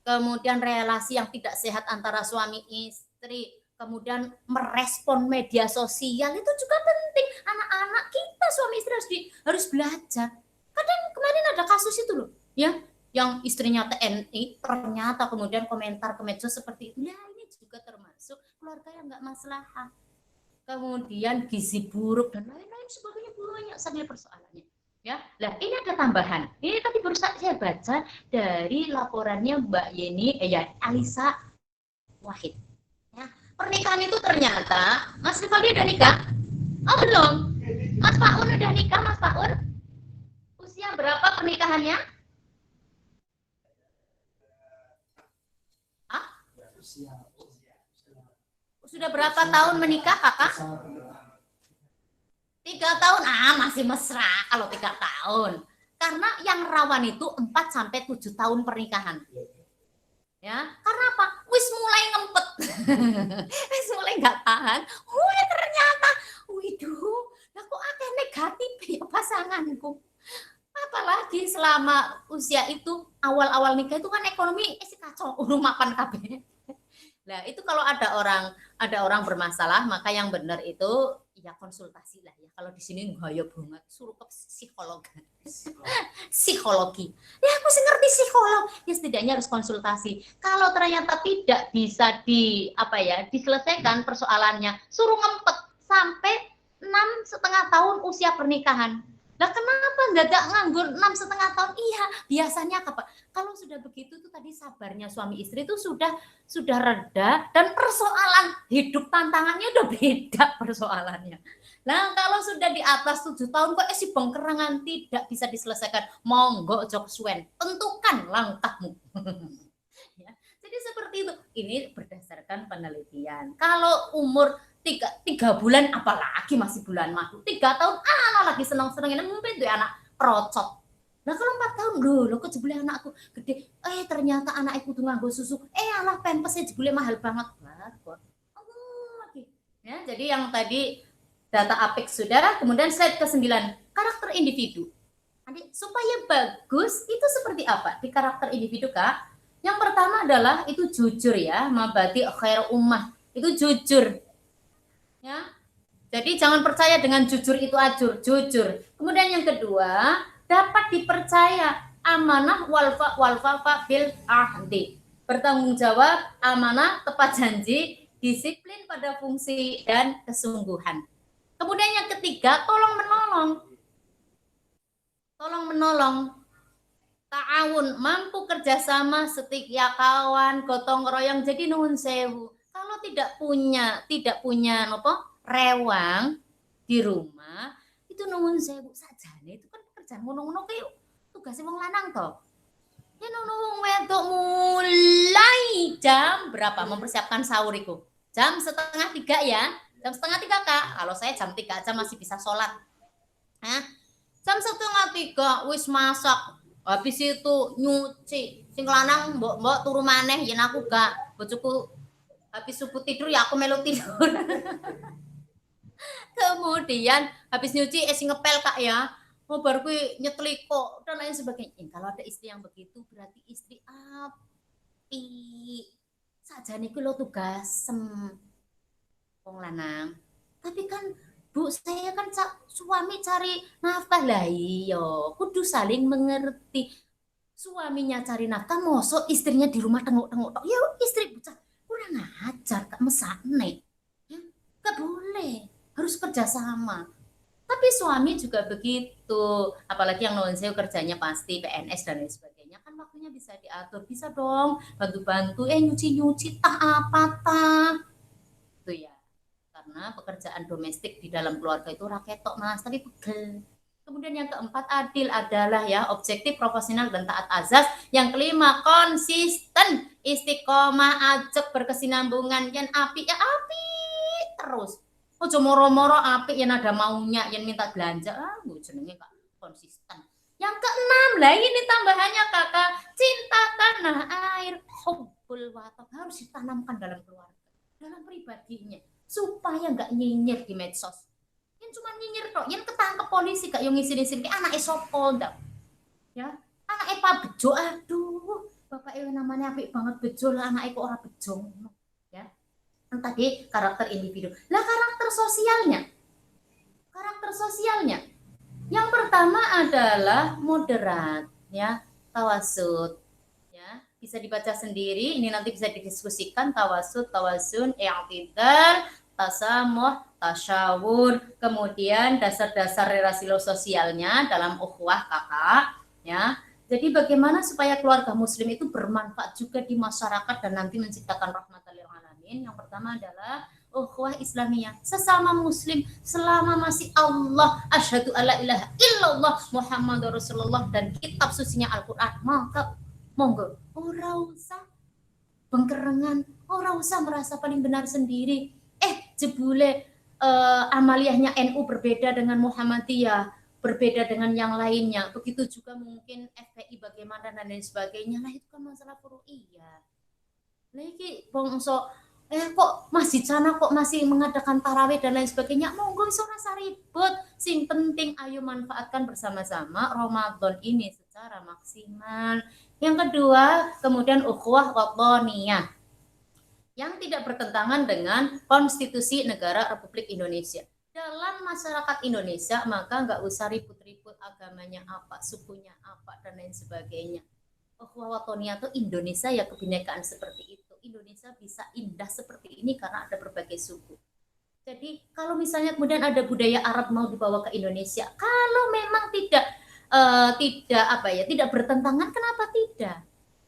kemudian relasi yang tidak sehat antara suami istri, kemudian merespon media sosial itu juga penting. Anak-anak kita suami istri harus belajar. Kadang kemarin ada kasus itu loh, ya, yang istrinya TNI ternyata kemudian komentar ke medsos seperti itu. Ya ini juga termasuk keluarga yang nggak maslahat. Kemudian gizi buruk dan lain-lain sebagainya banyak sekali persoalannya. Ya, nah ini ada tambahan. Ini tadi baru saya baca dari laporannya Mbak Yeni, Alisa Wahid. Pernikahan itu ternyata, Mas Rivaldi udah nikah? Oh belum? Mas Faun udah nikah, Mas Faun? Usia berapa pernikahannya? Hah? Sudah berapa tahun menikah kakak? 3 tahun, masih mesra kalau 3 tahun. Karena yang rawan itu 4-7 tahun pernikahan. Ya, karena apa? Wis mulai ngempet. Wis mulai nggak tahan. Ternyata, widuh, aku akeh negatif ya pasanganku. Apalagi selama usia itu awal-awal nikah itu kan ekonomi kacau, rumah mapan kabeh. Nah, itu kalau ada orang bermasalah, maka yang benar itu ya konsultasi lah ya. Kalau di sini gaya banget, suruh ke psikolog. Psikologi. Ya aku sih ngerti psikolog. Ya setidaknya harus konsultasi. Kalau ternyata tidak bisa diselesaikan persoalannya, suruh ngempet sampai 6,5 tahun usia pernikahan. Lah kenapa nggak nganggur 6,5 tahun? Iya, biasanya apa? Kalau sudah begitu tuh tadi sabarnya suami istri itu sudah reda dan persoalan hidup tantangannya udah beda persoalannya. Nah kalau sudah di atas 7 tahun kok si bengkerangan tidak bisa diselesaikan, monggo jok suen, tentukan langkahmu. Ya, jadi seperti itu. Ini berdasarkan penelitian. Kalau umur 3 bulan apalagi masih bulan madu, 3 tahun lagi seneng-senengin mungkin tuh anak perocot. Nah kalau 4 tahun lo kok jebule anakku gede, ternyata anak iku tuh nganggo susu, alah pempesnya jebule mahal banget kok. Ya, jadi yang tadi data Apex sudah, kemudian slide ke-9, karakter individu. Adik, supaya bagus itu seperti apa di karakter individu Kak? Yang pertama adalah itu jujur ya, mabadi khair ummah, itu jujur. Ya. Jadi jangan percaya dengan jujur itu jujur. Kemudian yang kedua, dapat dipercaya, amanah walfa bil ahdi. Bertanggung jawab, amanah, tepat janji, disiplin pada fungsi dan kesungguhan. Kemudian yang ketiga, tolong menolong. Ta'awun, mampu kerjasama, setia kawan, gotong royong. Jadi nuhun sewu. Kalau tidak punya rewang di rumah, itu nuhun sewu sajane. Itu kan pekerjaan ngono-ngono kayak tugasnya wong lanang toh. Ya nuhun wedok mulai jam berapa mempersiapkan sahur itu? Jam 2:30 ya. Jam 2:30 Kak. Kalau saya jam 3 aja masih bisa sholat. Jam 2:30 wis masak. Habis itu nyuci. Sing lanang mbok turu maneh yen aku gak. Bojoku habis subuh tidur ya aku melu tidur. Kemudian habis nyuci sing ngepel Kak ya. Baru kuwi nyetliko dan lain sebagainya. Kalau ada istri yang begitu berarti istri api. Sajane kuwi lho tugas wong lanang. Tapi kan Bu, saya kan suami cari nafkah lah iya, kudu saling mengerti. Suaminya cari nafkah, mosok istrinya di rumah tengok-tengok. Ya istri bocah kurang ajar, Kak mesakne. Ya, gak boleh, harus kerjasama. Tapi suami juga begitu, apalagi yang non saya kerjanya pasti PNS dan lain sebagainya, kan waktunya bisa diatur, bisa dong bantu-bantu, nyuci-nyuci tah apa tah, itu ya. Karena pekerjaan domestik di dalam keluarga itu raketok Mas, tapi pegel. Kemudian yang keempat adil adalah ya objektif, profesional dan taat azas. Yang kelima konsisten, istiqomah, ajak berkesinambungan, yang api ya api terus. Ojo moro-moro api yang ada maunya, yang minta belanja, jenenge Kak konsisten. Yang keenam lah ini tambahannya Kakak, cinta tanah air, hubbul watan harus ditanamkan dalam keluarga, dalam pribadinya. Supaya nggak nyinyir di medsos. Yang cuma nyinyir kok, yang ketangkep polisi gak yang ngisi-ngisi ke anak sopo ndak. Ya, anak Pak Bejo, aduh, bapak namanya apik banget Bejo lah, anak kok ora bejo. Ya. Kan tadi karakter individu. Lah karakter sosialnya. Yang pertama adalah moderat, ya, tawasud. Bisa dibaca sendiri, ini nanti bisa didiskusikan tawasud, tawasun, i'tidal, tasamuh, tasyawur, kemudian dasar-dasar relasi sosialnya dalam ukhuwah kakak, ya. Jadi bagaimana supaya keluarga muslim itu bermanfaat juga di masyarakat dan nanti menciptakan rahmatan lil alamin. Yang pertama adalah ukhuwah Islamiyah, sesama muslim selama masih Allah, asyhadu alla ilaha illallah Muhammadur Rasulullah dan kitab sucinya Al-Qur'an, maka monggo ora usah bengkerengan, ora usah merasa paling benar sendiri. Jebule amaliyahnya NU berbeda dengan Muhammadiyah, berbeda dengan yang lainnya. Begitu juga mungkin FPI bagaimana dan lain sebagainya. Lah itu kan masalah furu'iyah. Lah iki bangsa kok masjid sana kok masih mengadakan tarawih dan lain sebagainya. Monggo iso rasa ribut. Sing penting ayo manfaatkan bersama-sama Ramadan ini secara maksimal. Yang kedua, kemudian ukhuwah wataniyah yang tidak bertentangan dengan konstitusi negara Republik Indonesia. dalam masyarakat Indonesia, maka nggak usah ribut-ribut agamanya apa, sukunya apa, dan lain sebagainya. Watonia itu Indonesia ya, kebinekaan seperti itu. Indonesia bisa indah seperti ini karena ada berbagai suku. Jadi kalau misalnya kemudian ada budaya Arab mau dibawa ke Indonesia, kalau memang tidak apa ya, tidak bertentangan, kenapa tidak?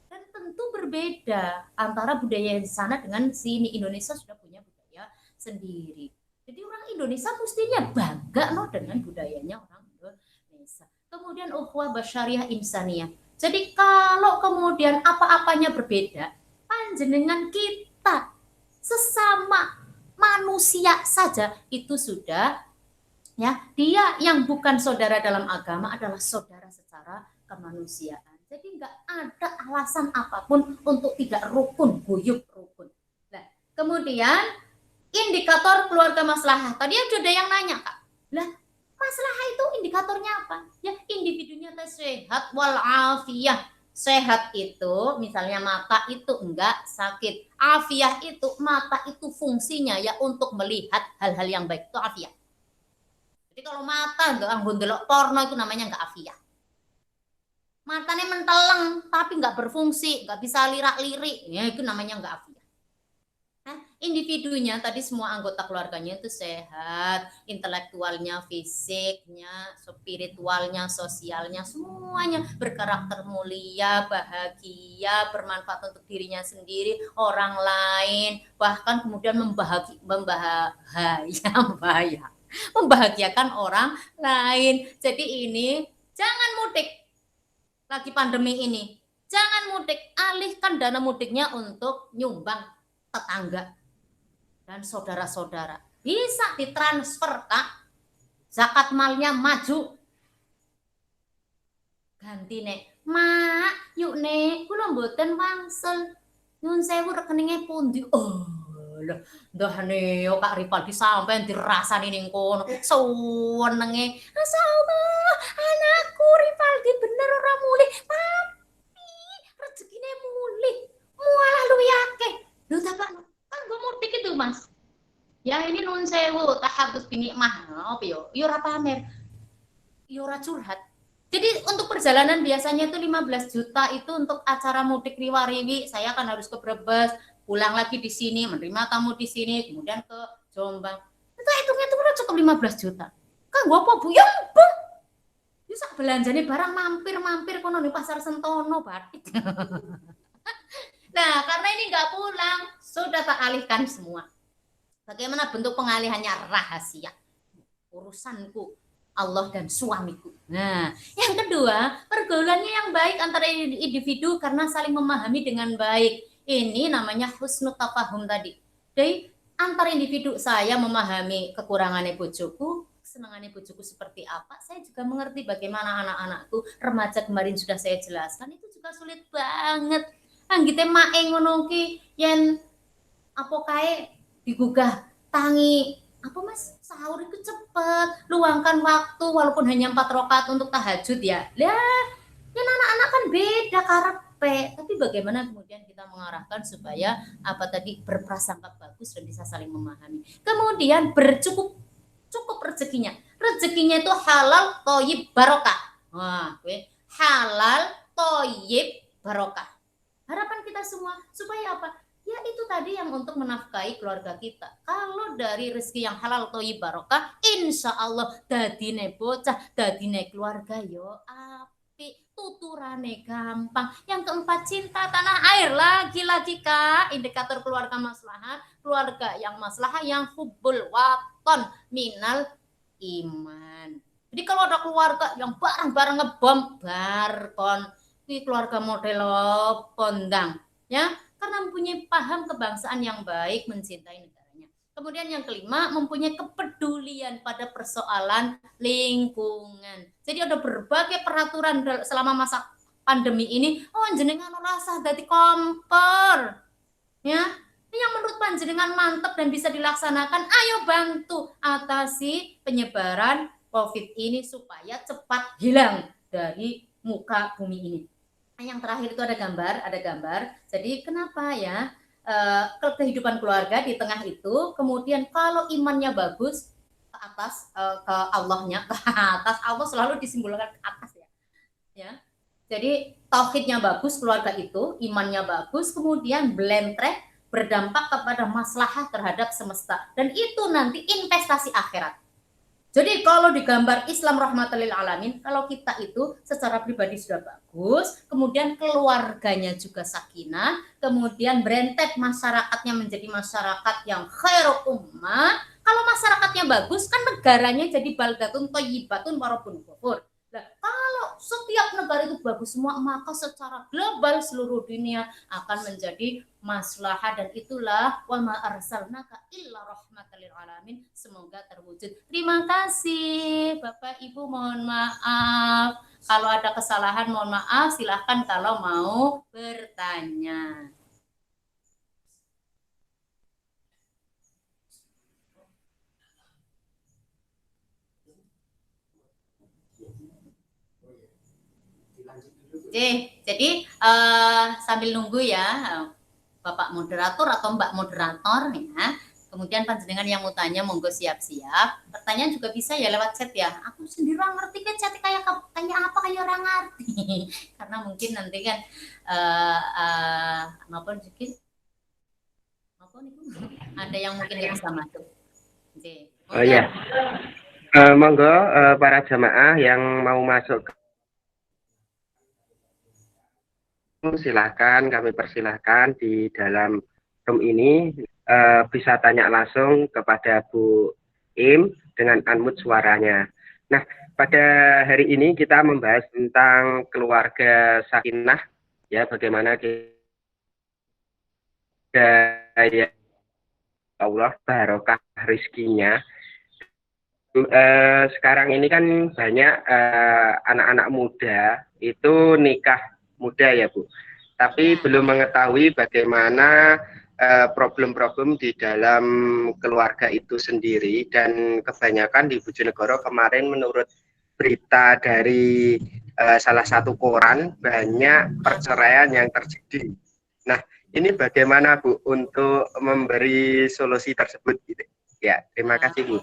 Dan tentu berbeda antara budaya di sana dengan sini. Indonesia sudah punya budaya sendiri. Jadi orang Indonesia mestinya bangga loh dengan budayanya orang Indonesia. Kemudian ukhuwah basyariah insaniyah. Jadi kalau kemudian apa-apanya berbeda, panjenengan kita sesama manusia saja itu sudah ya, dia yang bukan saudara dalam agama adalah saudara secara kemanusiaan. Jadi nggak ada alasan apapun untuk tidak rukun, guyup rukun. Nah, kemudian indikator keluarga maslahah. Tadi ada yang nanya, Kak. Lah, maslahah itu indikatornya apa? Ya, individunya sehat walafiah. Sehat itu misalnya mata itu enggak sakit. Afiah itu mata itu fungsinya ya untuk melihat hal-hal yang baik, itu afiah. Jadi kalau mata enggak anggun delok porno itu namanya enggak afiah. Matanya menteleng tapi enggak berfungsi, enggak bisa lirak-lirik, ya itu namanya enggak afiah. Nah, individunya tadi semua anggota keluarganya itu sehat, intelektualnya, fisiknya, spiritualnya, sosialnya, semuanya berkarakter mulia, bahagia, bermanfaat untuk dirinya sendiri, orang lain, bahkan kemudian membahagiakan orang lain. Jadi ini jangan mudik lagi pandemi ini. Jangan mudik, alihkan dana mudiknya untuk nyumbang tetangga dan saudara-saudara. Bisa ditransfer, Kak. Zakat malnya maju. Ganti nek, mak, yuk nek, kula mboten wangsel. Nyun sewu rekeningnya pundi. Oh, lah, dah nih, Kak Ripaldi sampai dirasani ning kono. Senenge, sama anakku Ripaldi bener ora mulih, tapi rezekine mulih. Mualah luwih akeh. Lho ta Pak, kan gue mudik itu Mas. Ya ini nun sewu tahaddus binikmah. Apa yo? Yo ora pamer. Yo ora curhat. Jadi untuk perjalanan biasanya itu 15 juta itu untuk acara mudik riwariwi. Saya kan harus ke Brebes, pulang lagi di sini, menerima tamu di sini, kemudian ke Jombang. Itu hitungnya itu udah cukup 15 juta. Kan gua apa Bu? Ya bang. Bisa belanja nih barang mampir-mampir kono di pasar Sentono batik. Nah, karena ini nggak pulang, sudah tak alihkan semua. Bagaimana bentuk pengalihannya? Rahasia. Urusanku Allah dan suamiku. Nah, yang kedua, pergaulannya yang baik antara individu karena saling memahami dengan baik. Ini namanya husnul tafahum tadi. Jadi, antara individu saya memahami kekurangannya bojoku, kesenangannya bojoku seperti apa, saya juga mengerti bagaimana anak-anakku, remaja kemarin sudah saya jelaskan, itu juga sulit banget. Anggite mae ngono ki yen apa kae digugah tangi apa Mas sahur itu cepet, luangkan waktu walaupun hanya 4 rakaat untuk tahajud ya. Lah, yang anak-anak kan beda karepe, tapi bagaimana kemudian kita mengarahkan supaya apa tadi berprasangka bagus dan bisa saling memahami. Kemudian cukup rezekinya. Rezekinya itu halal, thayyib, barokah. Wah, halal, thayyib, barokah. Harapan kita semua supaya apa? Ya itu tadi yang untuk menafkahi keluarga kita. Kalau dari rezeki yang halal thayyib barokah, insya Allah dadine bocah, dadine keluarga yo api, tuturane gampang. Yang keempat cinta tanah air lagi-lagi Kak, indikator keluarga maslahah, keluarga yang maslahah yang hubbul waton minal iman. Jadi kalau ada keluarga yang bareng-bareng ngebom barkon keluarga model pondang ya karena mempunyai paham kebangsaan yang baik mencintai negaranya. Kemudian yang kelima mempunyai kepedulian pada persoalan lingkungan. Jadi ada berbagai peraturan selama masa pandemi ini. Oh jenengan rasa dadi kompor ya yang menurut panjenengan mantap dan bisa dilaksanakan, ayo bantu atasi penyebaran COVID ini supaya cepat hilang dari muka bumi ini. Yang terakhir itu ada gambar. Jadi kenapa ya kehidupan keluarga di tengah itu, kemudian kalau imannya bagus, atas, ke Allahnya, ke atas. Allah selalu disimbolkan ke atas ya. Jadi tauhidnya bagus, keluarga itu imannya bagus, kemudian blentrek berdampak kepada maslahah terhadap semesta, dan itu nanti investasi akhirat. Jadi kalau digambar Islam rahmatan lil alamin, kalau kita itu secara pribadi sudah bagus, kemudian keluarganya juga sakinah, kemudian brentet masyarakatnya menjadi masyarakat yang khairul ummah. Kalau masyarakatnya bagus, kan negaranya jadi baldatun thayyibatun warabun ghafur. Nah, kalau setiap negara itu bagus semua, maka secara global seluruh dunia akan menjadi maslahah, dan itulah wa ma arsalnaka illa rahmatan lil alamin. Semoga terwujud. Terima kasih Bapak Ibu, mohon maaf kalau ada kesalahan, mohon maaf, silahkan kalau mau bertanya. Jadi sambil nunggu ya Bapak moderator atau Mbak moderator ya. Kemudian panjenengan yang mau tanya monggo siap-siap. Pertanyaan juga bisa ya lewat chat ya. Aku sendiri orang ngerti kan chat kayak apa kayak orang ngerti. Karena mungkin nanti kan maupun sedikit ada yang mungkin nggak bisa masuk. Oke. Oh ya. Monggo para jamaah yang mau masuk, silahkan, kami persilahkan di dalam room ini, bisa tanya langsung kepada Bu Im dengan unmute suaranya. Nah, pada hari ini kita membahas tentang keluarga sakinah, ya, bagaimana ya Allah barokah rizkinya. Sekarang ini kan banyak anak-anak muda itu nikah muda ya Bu, tapi belum mengetahui bagaimana problem-problem di dalam keluarga itu sendiri, dan kebanyakan di Bojonegoro kemarin menurut berita dari salah satu koran banyak perceraian yang terjadi. Nah, ini bagaimana Bu untuk memberi solusi tersebut gitu? Ya, terima kasih Bu.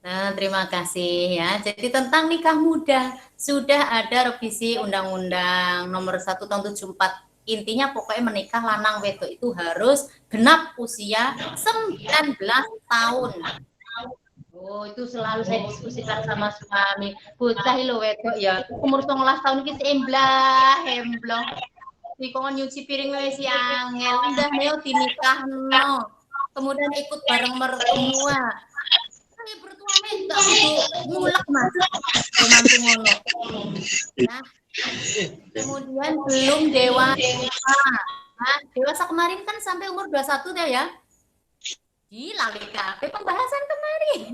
Nah, terima kasih ya. Jadi tentang nikah muda sudah ada revisi Undang-Undang Nomor 1 Tahun 74. Intinya pokoknya menikah lanang wedok itu harus genap usia 19 tahun. Oh, itu selalu saya diskusikan sama suami. Bocah lo wedok ya, umur 19 tahun iki hemblah. Dikon nyuci piring wis angel, udah neo dinikahno. Kemudian ikut bareng mertua. Bertua minta itu ngulek mas mantu ngono ya. Kemudian belum dewasa. Nah, dewasa kemarin kan sampai umur 21 deh ya. Gila kabeh pembahasan kemarin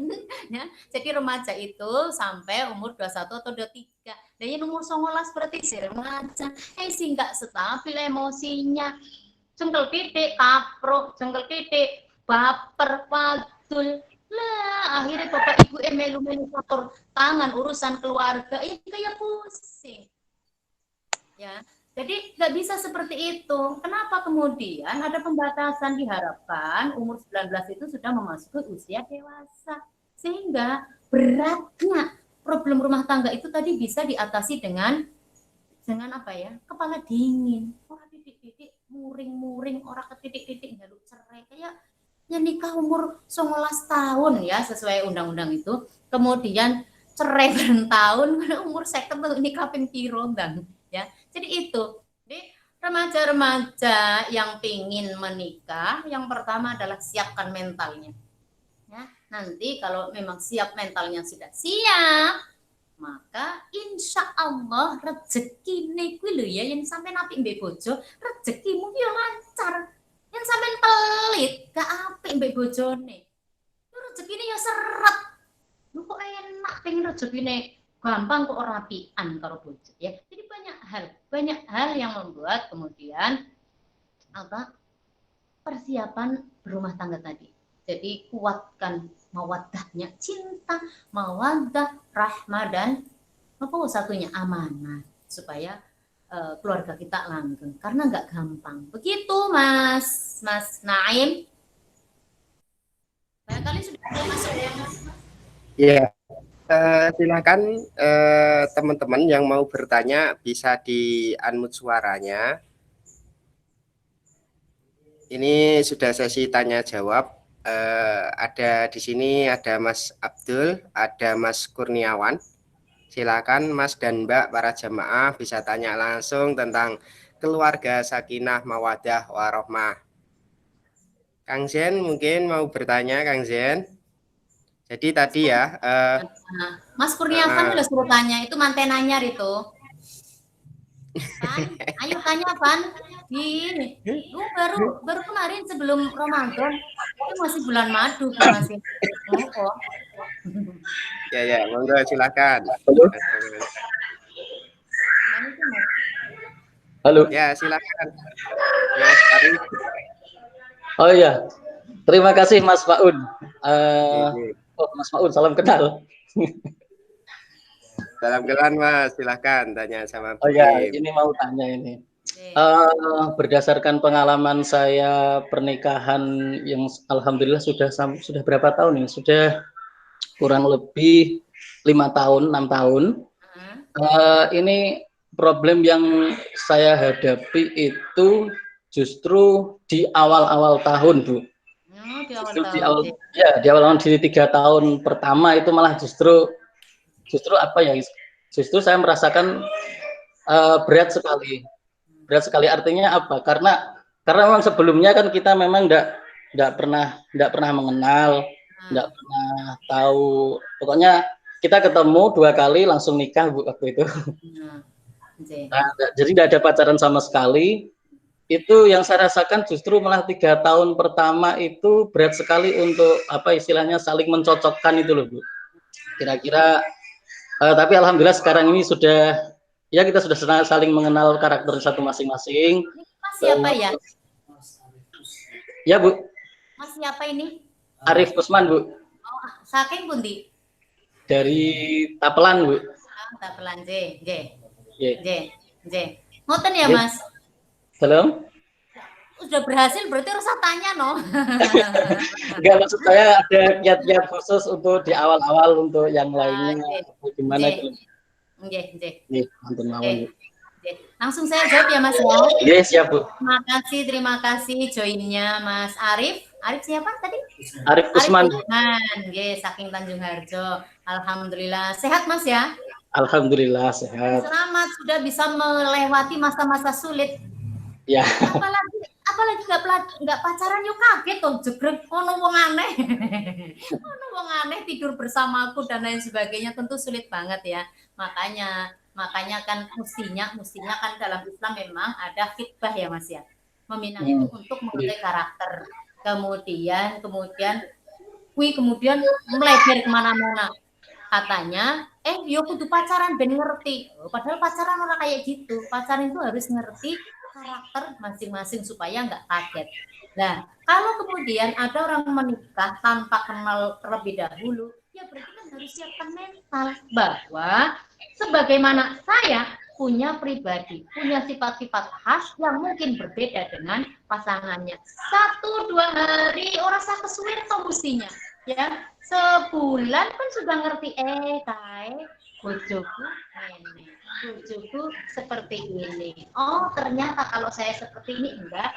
ya. Jadi remaja itu sampai umur 21 atau 23. Dan yang umur 19 berarti si remaja. Sih enggak stabil emosinya. Jengkel titik kapro, jengkel titik baper padul. Lah, akhirnya Bapak Ibu melu-melu kotor tangan urusan keluarga, ini kayak pusing. Ya, jadi nggak bisa seperti itu. Kenapa kemudian ada pembatasan, diharapkan umur 19 itu sudah memasuki usia dewasa. Sehingga beratnya problem rumah tangga itu tadi bisa diatasi dengan apa ya? Kepala dingin. Orang titik-titik muring-muring, orang ke titik-titik jaluk cerai kayak ya nikah umur 19 tahun ya sesuai undang-undang itu, kemudian cerai bertahun umur 50 nikah ping piro ya. Jadi itu. Jadi remaja-remaja yang pingin menikah, yang pertama adalah siapkan mentalnya. Ya, nanti kalau memang siap mentalnya sudah siap, maka insya Allah rezeki kuwi lho ya yang sampai napi mbek bojo, rezekimu ya lancar. Yang sampean pelit gak apik mbek bojone. Lu rezekine ya seret. Lu kok enak pengen rezekine gampang kok ora apian karo bojo ya. Jadi banyak hal yang membuat kemudian persiapan berumah tangga tadi. Jadi kuatkan mawaddahnya, cinta, mawaddah, rahmah, dan apa satunya amanah, supaya keluarga kita langgeng, karena nggak gampang. Begitu Mas Naim. Barangkali sudah masuk ya Mas. Ya, silakan teman-teman yang mau bertanya bisa di-unmute suaranya. Ini sudah sesi tanya jawab. Ada di sini ada Mas Abdul, ada Mas Kurniawan. Silakan Mas dan Mbak para jamaah bisa tanya langsung tentang keluarga sakinah mawadah warohmah. Kang Zen mungkin mau bertanya, Kang Zen. Jadi tadi ya, Nah, Mas Kurniawan udah suruh tanya, itu mantenanya itu. Pan, ayo tanya Pan. Gini, lu baru kemarin sebelum Ramadan, itu masih bulan madu, masih kok. ya, monggo silakan. Halo. Ya, silakan. Mas Arif. Oh iya, terima kasih Mas Faun. Mas Faun, salam kenal. Salam kenal Mas, silakan tanya sama Oh ya, ini mau tanya ini. Berdasarkan pengalaman saya pernikahan yang alhamdulillah sudah berapa tahun ini? Sudah kurang lebih 5 tahun, 6 tahun. Ini problem yang saya hadapi itu justru di awal-awal tahun, Bu. Di awal-awal di 3 tahun pertama itu malah justru apa ya? Justru saya merasakan berat sekali. Berat sekali artinya apa? Karena memang sebelumnya kan kita memang enggak pernah mengenal, enggak pernah tahu. Pokoknya kita ketemu 2 kali langsung nikah, Bu, waktu itu. Nah, jadi enggak ada pacaran sama sekali. Itu yang saya rasakan justru malah 3 tahun pertama itu berat sekali untuk apa istilahnya saling mencocokkan itu loh, Bu. Kira-kira tapi alhamdulillah sekarang ini sudah ya kita sudah saling mengenal karakter satu masing-masing. Mas siapa ya? Ya, Bu. Mas siapa ini? Arif Usman, Bu. Oh, saking pundi? Dari Tapelan, Bu. Tapelan J. Ngoten ya, J. Mas? Salam. Udah berhasil berarti harus tanya no. Enggak, maksud saya ada kiat-kiat khusus untuk di awal-awal untuk yang lainnya gimana itu. Nggih. Mantun mawon. Langsung saya jawab ya Mas ya. Iya, siap, Bu. Terima kasih joinnya Mas Arif. Arif siapa tadi? Arif Usman. Nggih, saking Tanjung Harjo. Alhamdulillah sehat Mas ya? Alhamdulillah sehat. Selamat sudah bisa melewati masa-masa sulit. Ya. Apalagi nggak pacaran yuk kaget tuh jegrek ono wong aneh. Ono wong aneh tidur bersamaku dan lain sebagainya tentu sulit banget ya. Makanya kan mestinya kan dalam Islam memang ada khitbah ya Mas ya. Meminang itu untuk mengenai karakter. Kemudian melebar kemana-mana. Katanya, yo kudu pacaran ben ngerti. Padahal pacaran orang kayak gitu. Pacaran itu harus ngerti karakter masing-masing supaya nggak kaget. Nah, kalau kemudian ada orang menikah tanpa kenal terlebih dahulu, ya berarti kan harus siapkan mental bahwa sebagaimana saya punya pribadi, punya sifat-sifat khas yang mungkin berbeda dengan pasangannya. 1-2 hari orang saya kesuwen tuh mestinya. Ya, sebulan pun sudah ngerti bojoku nenek. Bojoku seperti ini. Oh, ternyata kalau saya seperti ini enggak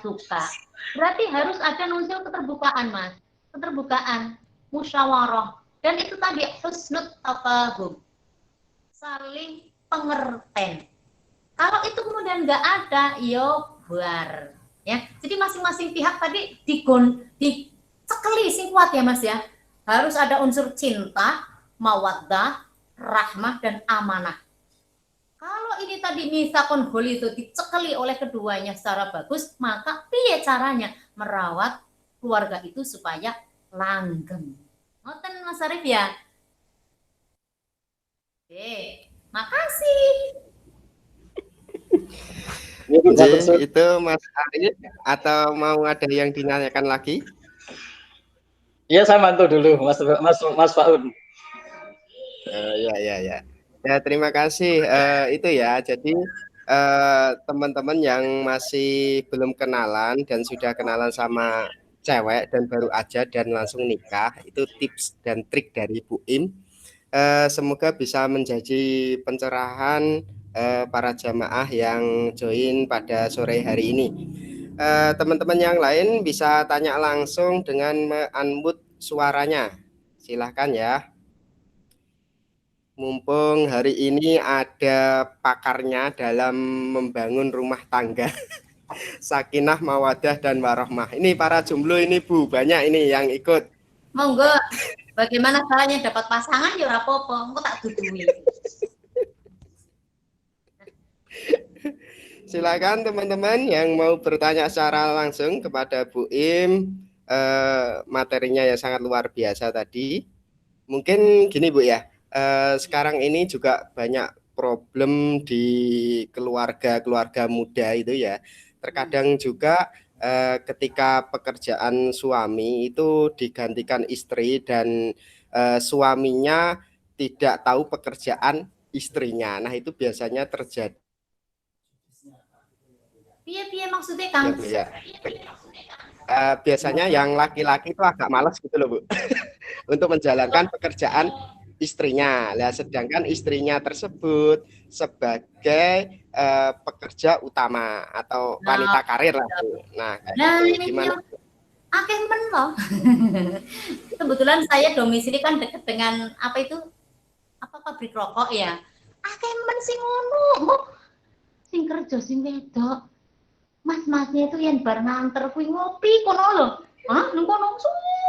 suka. Berarti harus ada unsur keterbukaan, Mas. Keterbukaan, musyawarah. Dan itu tadi husnul tafahum. Saling pengertian. Kalau itu kemudian enggak ada, yo buar. Ya. Jadi masing-masing pihak tadi dicekeli sing kuat ya, Mas ya. Harus ada unsur cinta, mawaddah, rahmah, dan amanah. Kalau ini tadi misakon hol itu dicekeli oleh keduanya secara bagus, maka piye caranya merawat keluarga itu supaya langgeng. Ngoten Mas Arif ya? Oke, makasih. Itu Mas Arif atau mau ada yang ditanyakan lagi? Iya, saya bantu dulu Mas Faun. Ya, terima kasih. Itu ya, jadi teman-teman yang masih belum kenalan dan sudah kenalan sama cewek dan baru aja dan langsung nikah, itu tips dan trik dari Bu Im. Semoga bisa menjadi pencerahan para jamaah yang join pada sore hari ini. Teman-teman yang lain bisa tanya langsung dengan me-unmute suaranya. Silahkan ya. Mumpung hari ini ada pakarnya dalam membangun rumah tangga. Sakinah, mawadah, dan warohmah. Ini para jomblo ini Bu, banyak ini yang ikut. Monggo, bagaimana caranya dapat pasangan ya ora apa-apa, engko tak dudui. Silakan teman-teman yang mau bertanya secara langsung kepada Bu Im. Materinya yang sangat luar biasa tadi. Mungkin gini Bu ya, sekarang ini juga banyak problem di keluarga muda itu ya. Terkadang juga ketika pekerjaan suami itu digantikan istri dan suaminya tidak tahu pekerjaan istrinya. Nah, itu biasanya terjadi. Piye maksudnya Kang? Ya. Biasanya yang laki-laki itu agak malas gitu loh Bu untuk menjalankan pekerjaan istrinya. Nah, sedangkan istrinya tersebut sebagai pekerja utama atau wanita karir lah Bu. Nah, gimana? Akeh men loh. Kebetulan saya domisili kan dekat dengan pabrik rokok ya. Akeh men sing ngono. Sing kerja sing wedok. Mas-masnya itu yang bar nganter kuwi ngopi kono lho. Hah, nang kono suwi.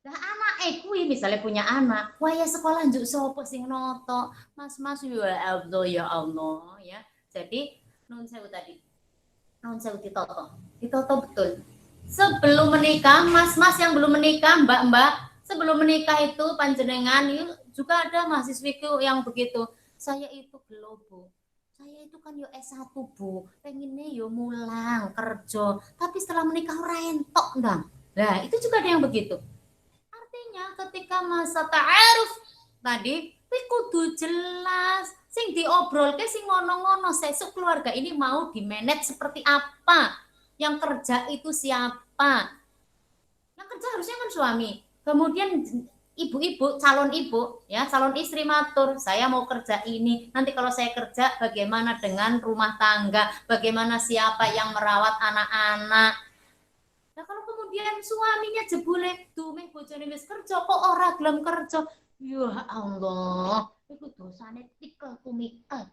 Lah anake kuwi misalnya punya anak, waya sekolah njuk sapa sing noto? Mas-mas ya Allah ya. Jadi nun sewu tadi. Nun sewu ditoto. Ditoto betul. Sebelum menikah, mas-mas yang belum menikah, mbak-mbak, sebelum menikah itu panjenengan juga ada mahasiswiku yang begitu. Saya itu belum, Bu. Saya itu kan yo S1 Bu, pengennya yo mulang kerja, tapi setelah menikah ora entok ndang. Nah, itu juga ada yang begitu. Artinya ketika masa ta'aruf tadi, kudu jelas sing diobrolke sing ngono-ngono, sesuk keluarga ini mau di-manage seperti apa? Yang kerja itu siapa? Yang kerja harusnya kan suami. Kemudian ibu-ibu, calon ibu, ya, calon istri matur, saya mau kerja ini. Nanti kalau saya kerja, bagaimana dengan rumah tangga? Bagaimana siapa yang merawat anak-anak? Nah, kalau kemudian suaminya jebule, dumeh bojone wis kerja, kok ora gelem kerja? Ya Allah, itu dosane tikel tumikel,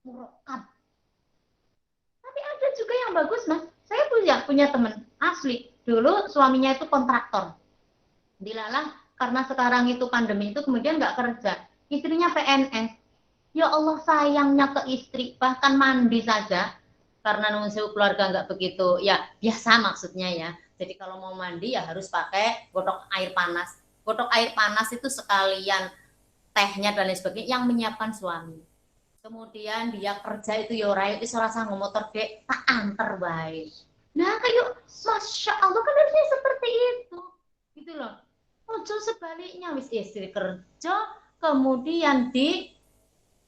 murakab. Tapi ada juga yang bagus, Mas. Saya punya teman asli. Dulu suaminya itu kontraktor. Dilalah karena sekarang itu pandemi itu kemudian nggak kerja, istrinya PNS. Ya Allah sayangnya ke istri, bahkan mandi saja karena nunggu keluarga nggak begitu ya biasa maksudnya ya. Jadi kalau mau mandi ya harus pakai godok air panas. Godok air panas itu sekalian tehnya dan lain sebagainya yang menyiapkan suami. Kemudian dia kerja itu ya ora wis ora sanggo motor dek tak anter bae. Nah kayak Masya Allah kan harusnya seperti itu gitu loh. Ojo sebaliknya wis istri kerja kemudian di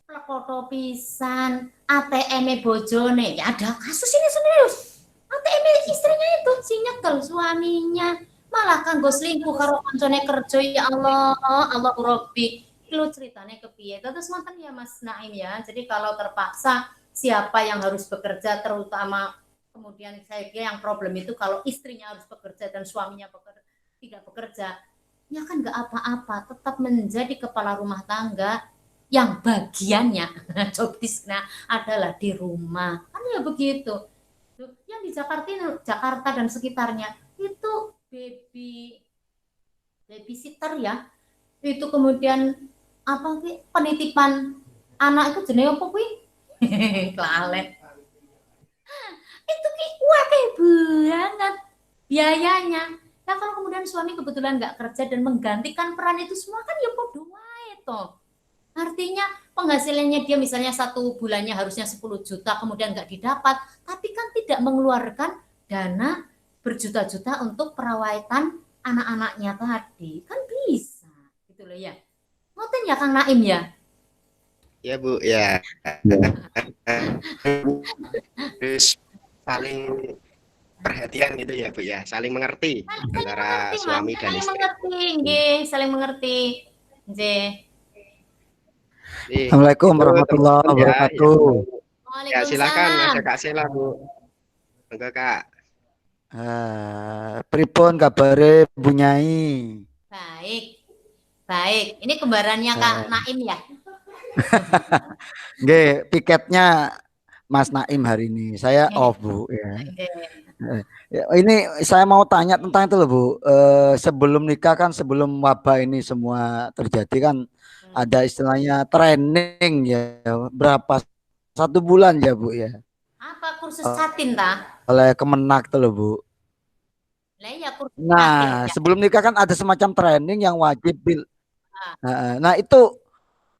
plekoto pisan ATM bojone ya ada kasus ini serius. ATM istrinya itu sing nyekel suaminya malah kanggo selingkuh karo kancane kerja ya Allah Allahu Rabbi. Lu ceritanya kepiye? Terus mantan ya Mas Naim ya. Jadi kalau terpaksa siapa yang harus bekerja terutama kemudian saya kira yang problem itu kalau istrinya harus bekerja dan suaminya tidak bekerja ya kan nggak apa-apa, tetap menjadi kepala rumah tangga yang bagiannya job disknya adalah di rumah kan ya begitu. Yang di Jakarta dan sekitarnya itu babysitter ya, itu kemudian penitipan anak itu jenis apa kuwi lalen itu wakil banget biayanya. Nah kalau kemudian suami kebetulan nggak kerja dan menggantikan peran itu semua kan ya podo wae toh. Artinya penghasilannya dia misalnya satu bulannya harusnya 10 juta kemudian nggak didapat, tapi kan tidak mengeluarkan dana berjuta-juta untuk perawatan anak-anaknya tadi kan bisa gitu loh ya. Ngoten ya Kang Naim ya. Ya Bu ya. Saling perhatian gitu ya Bu ya, saling mengerti Saling antara mengerti, Mas. suami dan Saling istri. mengerti, nggih, saling mengerti. Nggih. Nih, Assalamualaikum itu warahmatullahi teman-teman ya yang wabarakatuh. ya silakan Waalaikumsalam. ada Kak Sela Bu. Enggak Kak. Pripun kabare Bu Nyai? Baik. Baik. Ini kembarannya Kak Naim ya? Nggih, piketnya Mas Naim hari ini. Saya off, Bu ya. Ini saya mau tanya tentang itu loh, Bu. Sebelum nikah kan, sebelum wabah ini semua terjadi kan ada istilahnya training ya. Berapa? 1 bulan ya, Bu ya. Apa kursus satin ta? Oleh Kemenak tuh loh, Bu. Lah ya kursus satin Nah, ya. sebelum nikah kan ada semacam training yang wajib Ah. Nah, itu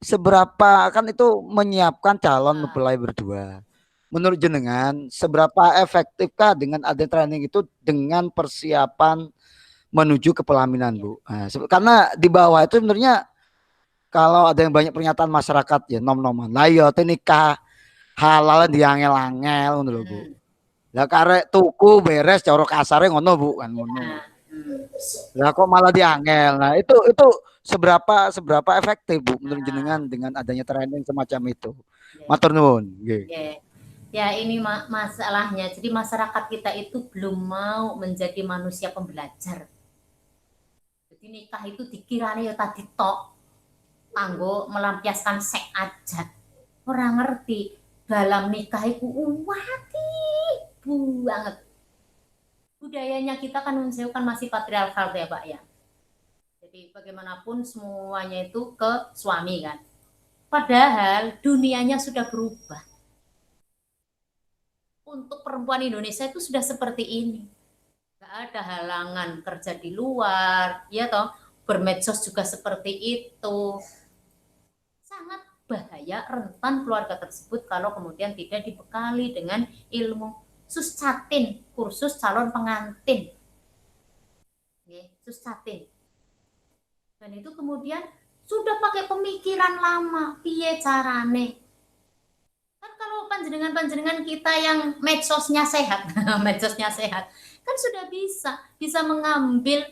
seberapa kan itu menyiapkan calon Ah. mempelai berdua. Menurut jenengan, seberapa efektifkah dengan ada training itu dengan persiapan menuju ke pelaminan, Bu? Nah, karena di bawah itu sebenarnya kalau ada yang banyak pernyataan masyarakat ya nom-noman. Lah ya nikah halal diangel-angel ngono lho, Bu. Lah karek tuku beres cara kasare ngono, Bu, kan ngono. Lah kok malah diangel. Nah, itu seberapa efektif, Bu, menurut jenengan dengan adanya training semacam itu? Matur nuwun, nggih. Ya ini masalahnya. Jadi masyarakat kita itu belum mau menjadi manusia pembelajar. Jadi nikah itu dikiranya ya tadi tok kanggo melampiaskan seks aja. Orang ngerti dalam nikah itu wati banget. Budayanya kita kan masih patriarkal ya Pak ya. Jadi bagaimanapun semuanya itu ke suami kan. Padahal dunianya sudah berubah. Untuk perempuan Indonesia itu sudah seperti ini. Gak ada halangan kerja di luar, ya toh, bermedsos juga seperti itu. Sangat bahaya, rentan keluarga tersebut kalau kemudian tidak dibekali dengan ilmu suscatin, kursus calon pengantin. Suscatin. Dan itu kemudian sudah pakai pemikiran lama, piye carane. Kan kalau panjenengan kita yang medsosnya sehat, medsosnya sehat, kan sudah bisa mengambil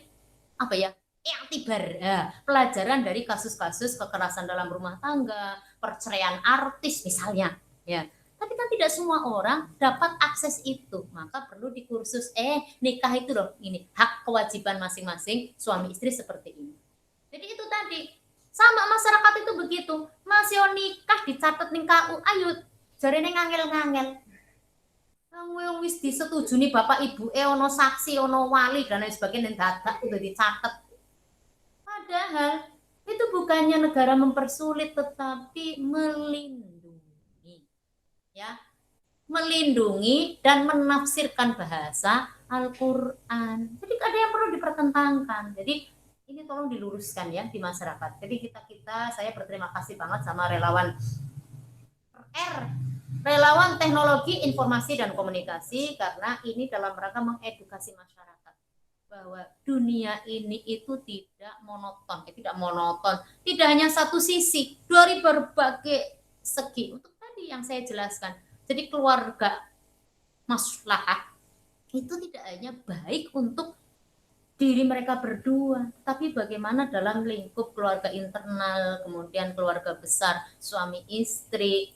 apa ya, iktibar, pelajaran dari kasus-kasus kekerasan dalam rumah tangga, perceraian artis misalnya, ya. Tapi kan tidak semua orang dapat akses itu, maka perlu dikursus. Nikah itu loh, ini hak kewajiban masing-masing suami istri seperti ini. Jadi itu tadi sama masyarakat itu begitu, masih nikah dicatat ning KU, ayo jarene ngangel-ngangel. Yang wis disetujuni bapak ibu ono saksi ono wali dan lain sebagainya dadak udah dicatat. Padahal itu bukannya negara mempersulit tetapi melindungi. Ya. Melindungi dan menafsirkan bahasa Al-Qur'an. Jadi ada yang perlu dipertentangkan. Jadi ini tolong diluruskan ya di masyarakat. Jadi saya berterima kasih banget sama relawan relawan teknologi informasi dan komunikasi karena ini dalam rangka mengedukasi masyarakat bahwa dunia ini itu tidak monoton, tidak hanya satu sisi, dari berbagai segi. Untuk tadi yang saya jelaskan, jadi keluarga maslahah itu tidak hanya baik untuk diri mereka berdua, tapi bagaimana dalam lingkup keluarga internal, kemudian keluarga besar, suami istri.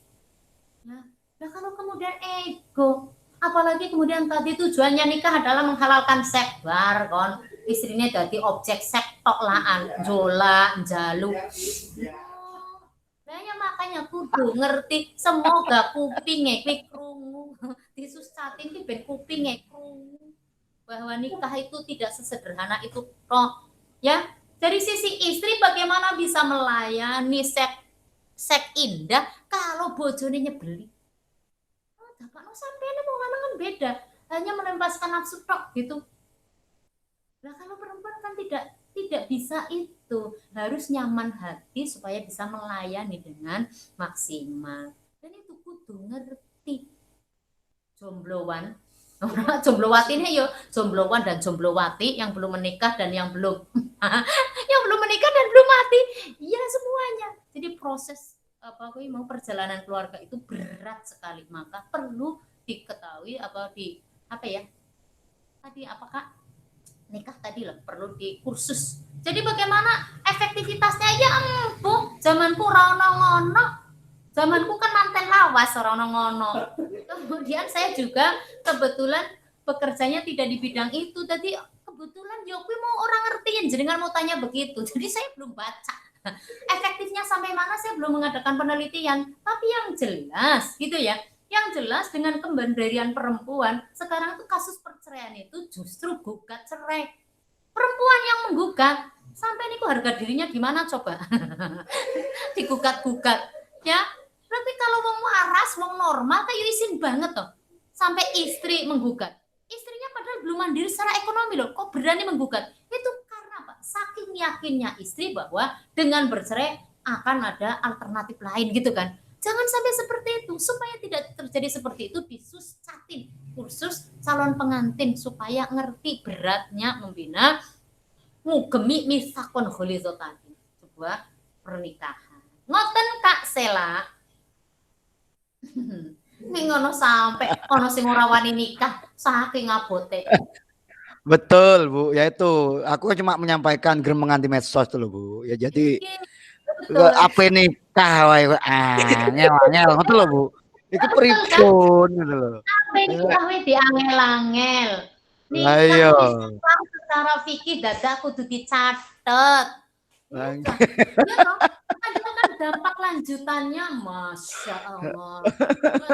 Nah kalau kemudian ego, apalagi kemudian tadi tujuannya nikah adalah menghalalkan seks bar, kon istrinya jadi objek seks tok laan, jola, jalu. Nah, makanya kudu ngerti semoga kupinge kuwi krungu, disuscatin ki ben kupinge krungu bahwa nikah itu tidak sesederhana itu toh. Ya, dari sisi istri bagaimana bisa melayani seks indah kalau bojone nyebeli. Dapat sampeyan mau lanangan beda, hanya menempaskan nafsu tok gitu. Nah, kalau perempuan kan tidak bisa itu, harus nyaman hati supaya bisa melayani dengan maksimal. Dan itu kudu ngerti. Jomblowan, jomblowati ini yo, jomblowan dan jomblowati yang belum menikah dan yang belum menikah dan belum mati, ya semuanya. Jadi proses perjalanan keluarga itu berat sekali, maka perlu diketahui tadi apakah nikah tadi lah perlu di kursus. Jadi bagaimana efektivitasnya ya ampun, zamanku ora ono ngono. Zamanku kan manten lawas ora ono ngono. Kemudian saya juga kebetulan bekerjanya tidak di bidang itu. Tadi kebetulan yo kuwi mau orang ngertiin jenengan mau tanya begitu. Jadi saya belum baca. Efektifnya sampai mana saya belum mengadakan penelitian. Tapi yang jelas gitu ya. Yang jelas dengan kebenderian perempuan, sekarang itu kasus perceraian itu justru gugat cerai. Perempuan yang menggugat, sampai ini harga dirinya gimana coba? Digugat-gugat. Ya, tapi kalau wong waras, wong normal kayak izin banget toh. Sampai istri menggugat. Istrinya padahal belum mandiri secara ekonomi loh, kok berani menggugat? Itu karena apa? Saking yakinnya istri bahwa dengan bercerai akan ada alternatif lain gitu kan. Jangan sampai seperti itu. Supaya tidak terjadi seperti itu, disuscatin kursus calon pengantin supaya ngerti beratnya membina ngugemi misakon kholizo tadi, sebuah pernikahan. Ngoten Kak Sela. Ning ngono sampai ono sing ora wani nikah saking abote. Betul Bu, ya itu aku cuma menyampaikan gremeng anti medsos itu loh Bu. Ya jadi apa nikah wae angel ngono lho Bu. Iku pripun ngono lho. Apa nikah wae diangel-angel. Ayo. Nikah secara fikih dadak kudu dicatet. Itu kan dampak lanjutannya, masya Allah.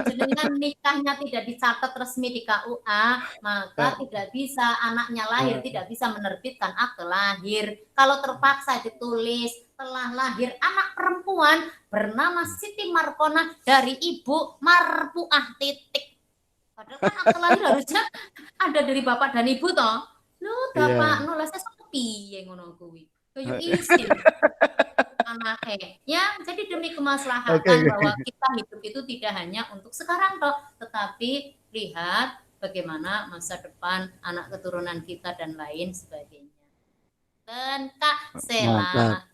Dengan nikahnya tidak dicatat resmi di KUA, maka tidak bisa anaknya lahir, tidak bisa menerbitkan akte lahir. Kalau terpaksa ditulis telah lahir anak perempuan bernama Siti Markona dari ibu Marpuah titik. Padahal kan akte lahir harusnya ada dari bapak dan ibu toh. Loh, bapak nulisnya piye ngono kuwi. Kayak izin anaknya. Ya, jadi demi kemaslahatan bahwa kita hidup itu tidak hanya untuk sekarang toh, tetapi lihat bagaimana masa depan anak keturunan kita dan lain sebagainya. Dan Kak Sela.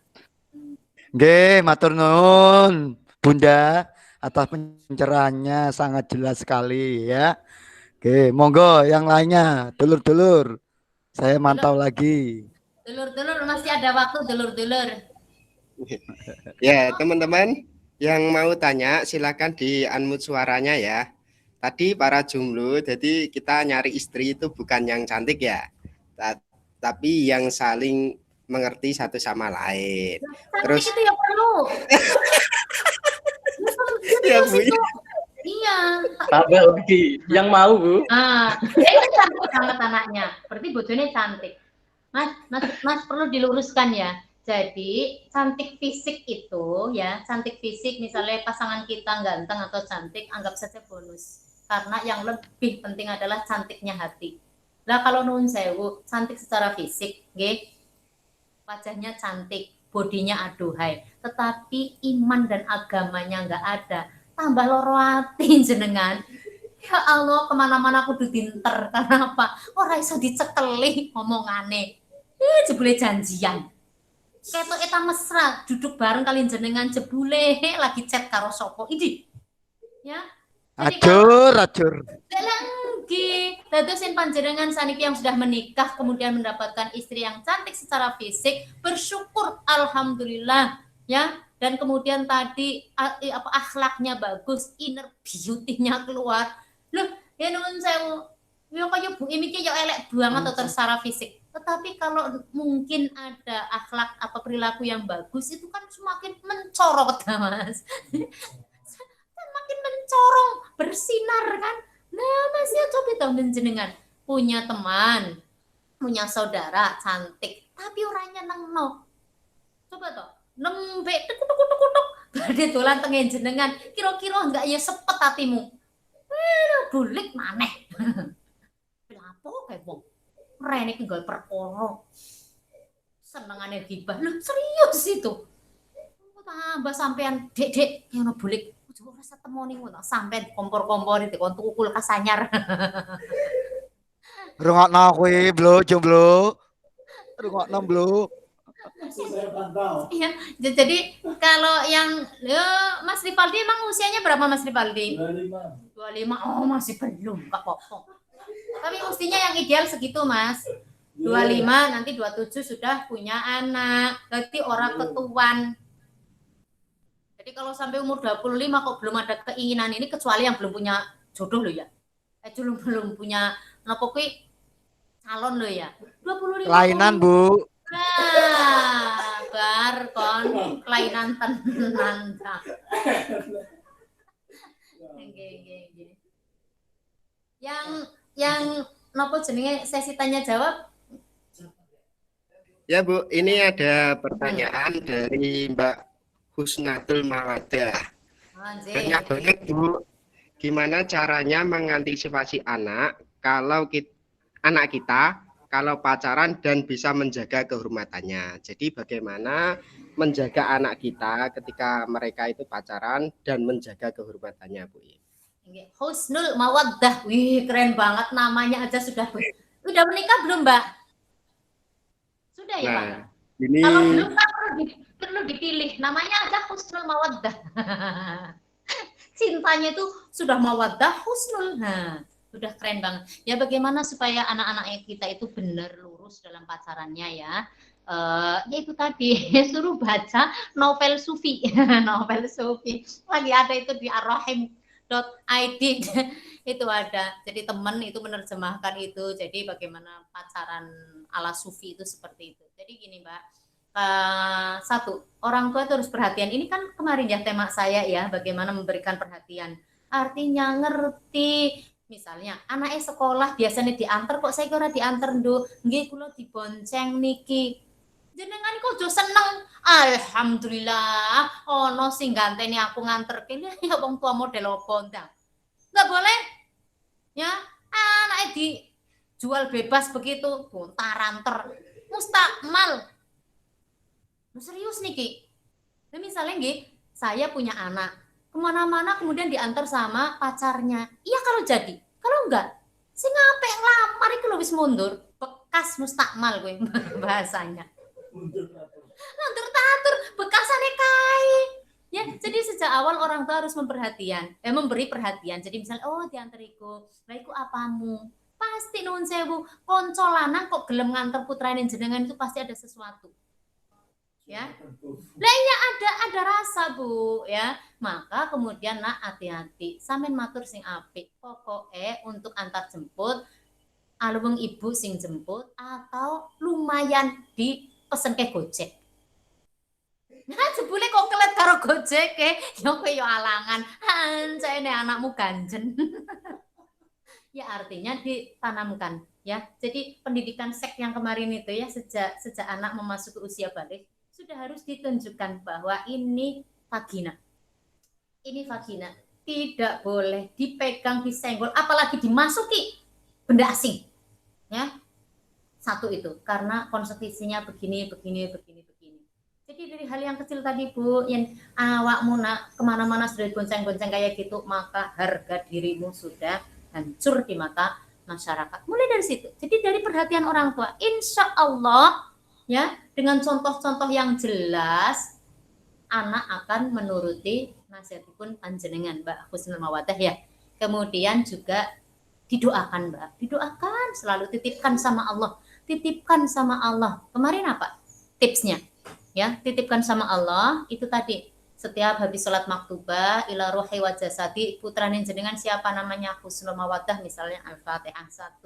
Nggih, matur nuwun Bunda atas pencerahannya sangat jelas sekali ya. Oke, monggo yang lainnya, dulur-dulur. Saya mantau lagi. Dulur-dulur masih ada waktu, dulur-dulur. Ya, teman-teman yang mau tanya silakan di unmute suaranya ya. Tadi para jomblo, jadi kita nyari istri itu bukan yang cantik ya, tapi yang saling mengerti satu sama lain. Cantik Terus itu ya perlu. ya, Bu. Iya. Tambah Udi, yang mau Bu. Itu cantik banget anaknya. Berarti bojone cantik. Mas perlu diluruskan ya. Jadi cantik fisik itu ya, cantik fisik misalnya pasangan kita ganteng atau cantik, anggap saja bonus. Karena yang lebih penting adalah cantiknya hati. Nah kalau nuwun sewu, cantik secara fisik, nggih, wajahnya cantik, bodinya aduhai, tetapi iman dan agamanya nggak ada, tambah loro ati jenengan. Ya Allah, kemana-mana aku dinter. Karena apa? Ora iso dicekeli ngomongane. Jebule janjian. Ketok eta mesra, duduk bareng kalian jenengan jebule lagi chat karo sopo ini. Ya. Acur. Lagi. Dadosin panjenengan saniki yang sudah menikah kemudian mendapatkan istri yang cantik secara fisik, bersyukur alhamdulillah ya. Dan kemudian tadi akhlaknya bagus, inner beauty-nya keluar. Loh, ya nuwun sewu. Ya kaya Bu Imi ki ya elek banget atau secara fisik. Tetapi kalau mungkin ada akhlak apa perilaku yang bagus itu kan semakin mencorok Mas. Semakin mencorong, bersinar kan. Nah, Mas ya coba dong jenengan punya teman, punya saudara cantik, tapi orangnya nengno. Coba toh, nembek tuk. Badhe dolan tengen jenengan, kira-kira enggak ya sepet hatimu. Bulik maneh. Lapo kae wong. Rene tinggal perkara. Senengane gibah. Lho serius itu. Tambah sampean Dek, ngono bulik. Ojo rasa temoni ngono sampean kompor-kompori dikon tuku kulkas anyar. Rungokno kuwi, jomblo. Rungokno, Blo. Iya, jadi kalau yang Mas Rivaldi emang usianya berapa Mas Rivaldi? 25. Oh, masih belum, Kak Pokok. Tapi mestinya yang ideal segitu, Mas. 25 nanti 27 sudah punya anak. Berarti orang ketuan. Jadi kalau sampai umur 25 kok belum ada keinginan ini, kecuali yang belum punya jodoh loh ya. Belum punya nopo kuwi calon loh ya. 25 Kelainan, Bu. Nah, bar kon kelainan tenan. Nggih. Yang nopo jenenge sesi tanya jawab? Ya Bu, ini ada pertanyaan dari Mbak Husnatul Mawadah. Banyak banget Bu, gimana caranya mengantisipasi anak anak kita kalau pacaran dan bisa menjaga kehormatannya. Jadi bagaimana menjaga anak kita ketika mereka itu pacaran dan menjaga kehormatannya Bu? Husnul Mawaddah. Wih, keren banget namanya aja sudah. Udah menikah belum, Mbak? Sudah ya, Pak? Ini kalau belum kan perlu dipilih. Namanya aja Husnul Mawaddah. Cintanya itu sudah mawaddah husnul. Nah, sudah keren banget. Ya bagaimana supaya anak-anak kita itu benar lurus dalam pacarannya ya. Ya itu tadi suruh baca novel sufi. Novel sufi. Lagi ada itu di arrohim.id. Itu ada. Jadi teman itu menerjemahkan itu. Jadi bagaimana pacaran ala sufi itu seperti itu. Jadi gini, Mbak. Satu, orang tua itu harus perhatian. Ini kan kemarin ya tema saya ya, bagaimana memberikan perhatian. Artinya ngerti. Misalnya anaknya sekolah biasanya diantar, kok saya kira diantar ndo, nggih kula dibonceng niki. Jenengan kok jo seneng. Alhamdulillah, ono sing ganteni aku nganter kene ya wong tua model opo ndang. Enggak boleh. Ya, anaknya dijual bebas begitu, taranter. Mustakmal. Serius nih Ki. Nah, misalnya Ki, saya punya anak, kemana-mana kemudian diantar sama pacarnya. Iya kalau jadi, kalau enggak, sing ngape ngelamar iki lho wis mundur, bekas mustakmal gue bahasanya. Mundur tatur, bekasane kae. Ya, jadi sejak awal orang tua harus memberi perhatian. Jadi misalnya, oh diantar iku, lah iku apamu? Pasti nuwun sewu, konco lanang kok gelem nganter putrane jenengan itu pasti ada sesuatu. Ya, lainnya ada rasa Bu ya, maka kemudian nak hati-hati, sampean matur sing apik, pokoknya untuk antar jemput, alung ibu sing jemput atau lumayan dipesen ke Gojek. Nah jebule kok kelet karo Gojek yo kowe yo alangan, hancene anakmu ganjen. Ya artinya ditanamkan ya. Jadi pendidikan seks yang kemarin itu ya sejak anak memasuki usia balik sudah harus ditunjukkan bahwa ini vagina. Ini vagina tidak boleh dipegang, disenggol, apalagi dimasuki benda asing. Ya. Satu itu karena konsekuensinya begini. Jadi dari hal yang kecil tadi Bu, yang awakmu nak kemana-mana sudah gonceng-gonceng kayak gitu, maka harga dirimu sudah hancur di mata masyarakat. Mulai dari situ. Jadi dari perhatian orang tua, insya Allah ya, dengan contoh-contoh yang jelas, anak akan menuruti nasihatipun panjenengan Mbak Husnul Mawadah ya. Kemudian juga didoakan Mbak, didoakan selalu, titipkan sama Allah. Kemarin apa tipsnya? Ya, titipkan sama Allah itu tadi. Setiap habis sholat maktubah ila ruhi wa jasadi, putranin jenengan siapa namanya Husnul Mawadah misalnya Al-Fatihah 1.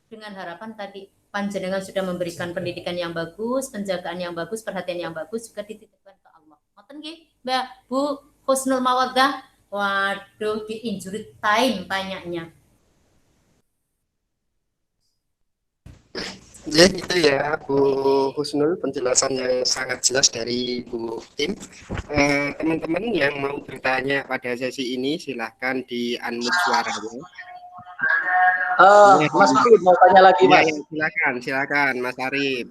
Dengan harapan tadi panjenengan sudah memberikan pendidikan yang bagus, penjagaan yang bagus, perhatian yang bagus juga dititipkan ke Allah. Ngoten nggih, Mbak Bu Husnul Mawaddah. Waduh, di injury time tanyanya. Ya itu ya Bu Husnul, penjelasan yang sangat jelas dari Bu Tim. Teman-teman yang mau bertanya pada sesi ini silahkan di unmute suaranya. Mas Arif mau tanya lagi Mas. Ya, silakan Mas Arif.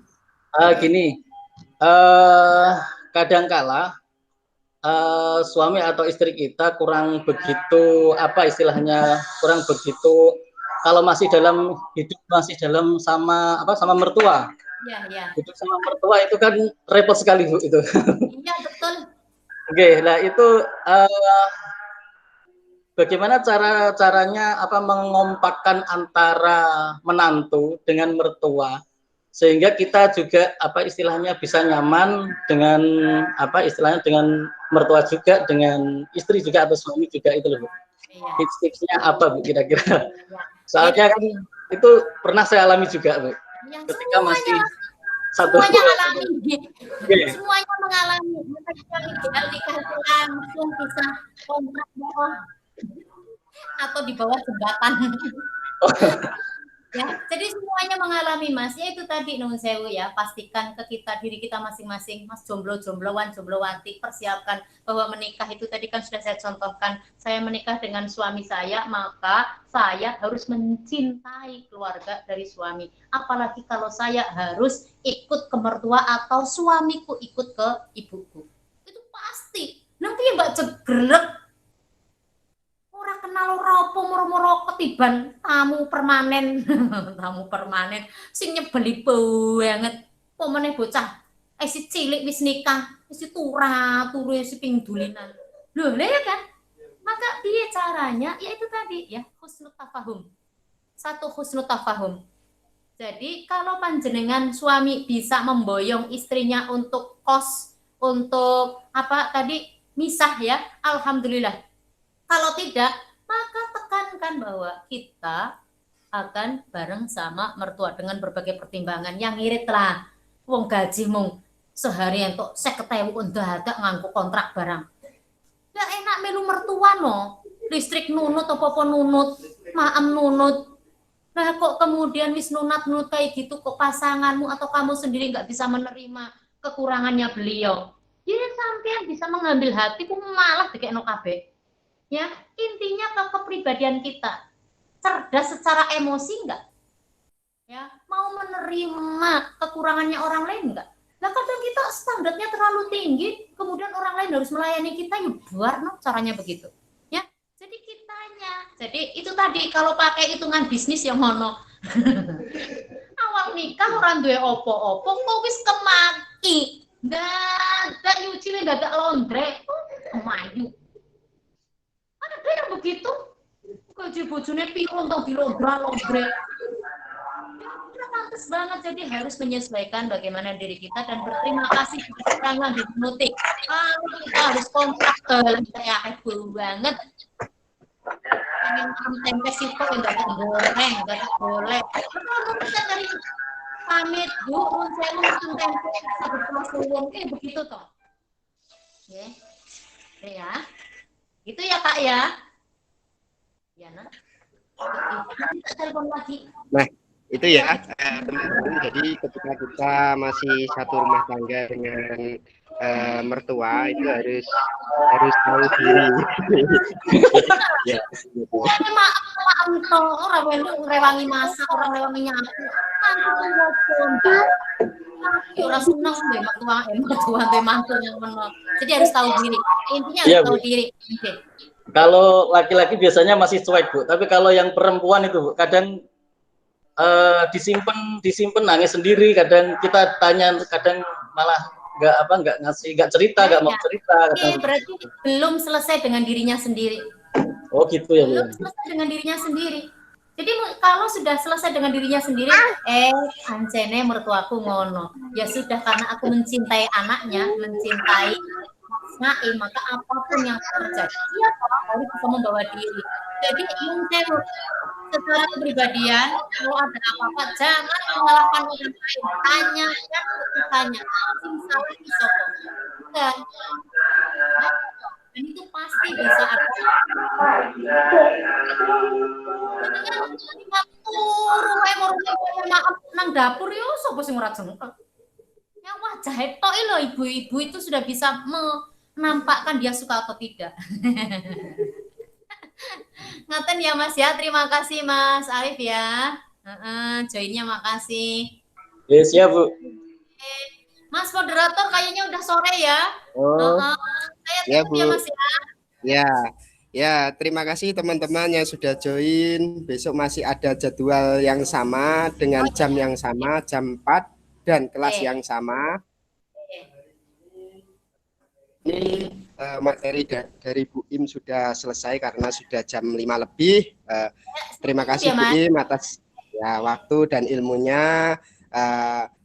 Gini, kadangkala suami atau istri kita kurang begitu kurang begitu kalau masih dalam sama mertua. Ya. Hidup sama mertua itu kan repot sekali Bu itu. Iya betul. Oke, nah itu bagaimana caranya mengompakkan antara menantu dengan mertua sehingga kita juga istilahnya bisa nyaman dengan istilahnya dengan mertua juga, dengan istri juga atau suami juga, itu loh Bu. Iya. Tips-tipsnya apa Bu kira-kira? Ya. Soalnya kan itu pernah saya alami juga Bu. Yang Ketika masih semuanya alami, Oke. semuanya mengalami. Ketika nikah itu langsung bisa kontrak bawah atau di bawah jembatan. Ya, jadi semuanya mengalami Mas. Ya itu tadi nuwun sewu ya, pastikan ke diri kita masing-masing, Mas jombloan, jomblowati, persiapkan bahwa menikah itu tadi kan sudah saya contohkan. Saya menikah dengan suami saya, maka saya harus mencintai keluarga dari suami. Apalagi kalau saya harus ikut ke mertua atau suamiku ikut ke ibuku. Itu pasti. Nanti Mbak cegrek ora kenal ora apa moro-moro ketiban tamu permanen. Tamu permanen sing nyebeli banget. Pomene bocah si cilik wis nikah, wis turu si pingdulinan. Loh, ya kan? Maka piye caranya? Ya itu tadi ya, husnul tafahum. Satu husnul tafahum. Jadi kalau panjenengan suami bisa memboyong istrinya untuk kos, untuk misah ya, alhamdulillah. Kalau tidak, maka tekankan bahwa kita akan bareng sama mertua dengan berbagai pertimbangan. Yang ngirit lah, wong gaji mung sehari entuk 50.000 ndadak nganggo kontrak barang. Gak enak melu mertua no. Listrik nunut apa-apa nunut, maem nunut. Nah kok kemudian wis nunut kayak gitu kok pasanganmu atau kamu sendiri nggak bisa menerima kekurangannya beliau. Jadi sampean bisa mengambil hati, malah dikekno kabeh. Ya, intinya ke kepribadian kita. Cerdas secara emosi enggak? Ya, mau menerima kekurangannya orang lain enggak? Nah, kadang kita standarnya terlalu tinggi, kemudian orang lain harus melayani kita, ya buar no, caranya begitu. Ya, jadi kitanya. Jadi itu tadi kalau pakai hitungan bisnis yang mono. Awal nikah orang duwe opo-opo, kok wis kemaki. Nggak nyuci, nggak laundry. Kemayu. Ada yang begitu, gaji bojone piro untuk dilondra-londre. Ya, pantas banget, jadi harus menyesuaikan bagaimana diri kita dan berterima kasih kepada orang yang dinutik. Kita harus kontrak saya heboh banget. Pengen makan tempe sitok yang nggak goreng, nggak boleh. Kalau kita dari pamit Bu, saya mau tempe satu kelas kayak begitu toh. Ya, ya. Itu ya Kak ya. Ya nah. Telepon lagi. Nah, itu ya teman-teman. Jadi ketika kita masih satu rumah tangga dengan mertua itu harus tahu diri. Ya, gitu. Maaf toh, orang rewangi masak, orang rewangi nyapu. Orang senang deh mertua deh mantu yang menol. Jadi harus tahu diri. Intinya harus tahu diri. Okay. Kalau laki-laki biasanya masih cuek Bu, tapi kalau yang perempuan itu Bu, kadang disimpan nangis sendiri, kadang kita tanya, kadang malah nggak cerita, nggak mau cerita. Oke, berarti belum selesai dengan dirinya sendiri. Oh gitu ya Bu. Belum selesai dengan dirinya sendiri. Jadi kalau sudah selesai dengan dirinya sendiri, ancene mertuaku ngono. Ya sudah, karena aku mencintai anaknya, mencintai anaknya, maka apapun yang terjadi, ya harus bisa membawa diri. Jadi mungkin secara kepribadian, kalau ada apa-apa, jangan menyalahkan orang lain. Tanya, salah isoko. Dan itu pasti bisa ada. Maaf nang dapur yo sapa sing ora jengkel. Ya wajah tok lho ibu-ibu itu sudah bisa menampakkan dia suka atau tidak. Ngaten ya Mas ya, terima kasih Mas Arif ya. Joinnya makasih. Yes ya Bu. Mas moderator kayaknya udah sore ya. Saya ya tutup Bu. ya Mas ya. Ya, terima kasih teman-teman yang sudah join. Besok masih ada jadwal yang sama dengan jam yang sama, jam 4 dan kelas yang sama. Ini materi dari Bu Im sudah selesai karena sudah jam 5 lebih. Terima kasih Ya, Bu Mas. Im atas ya waktu dan ilmunya.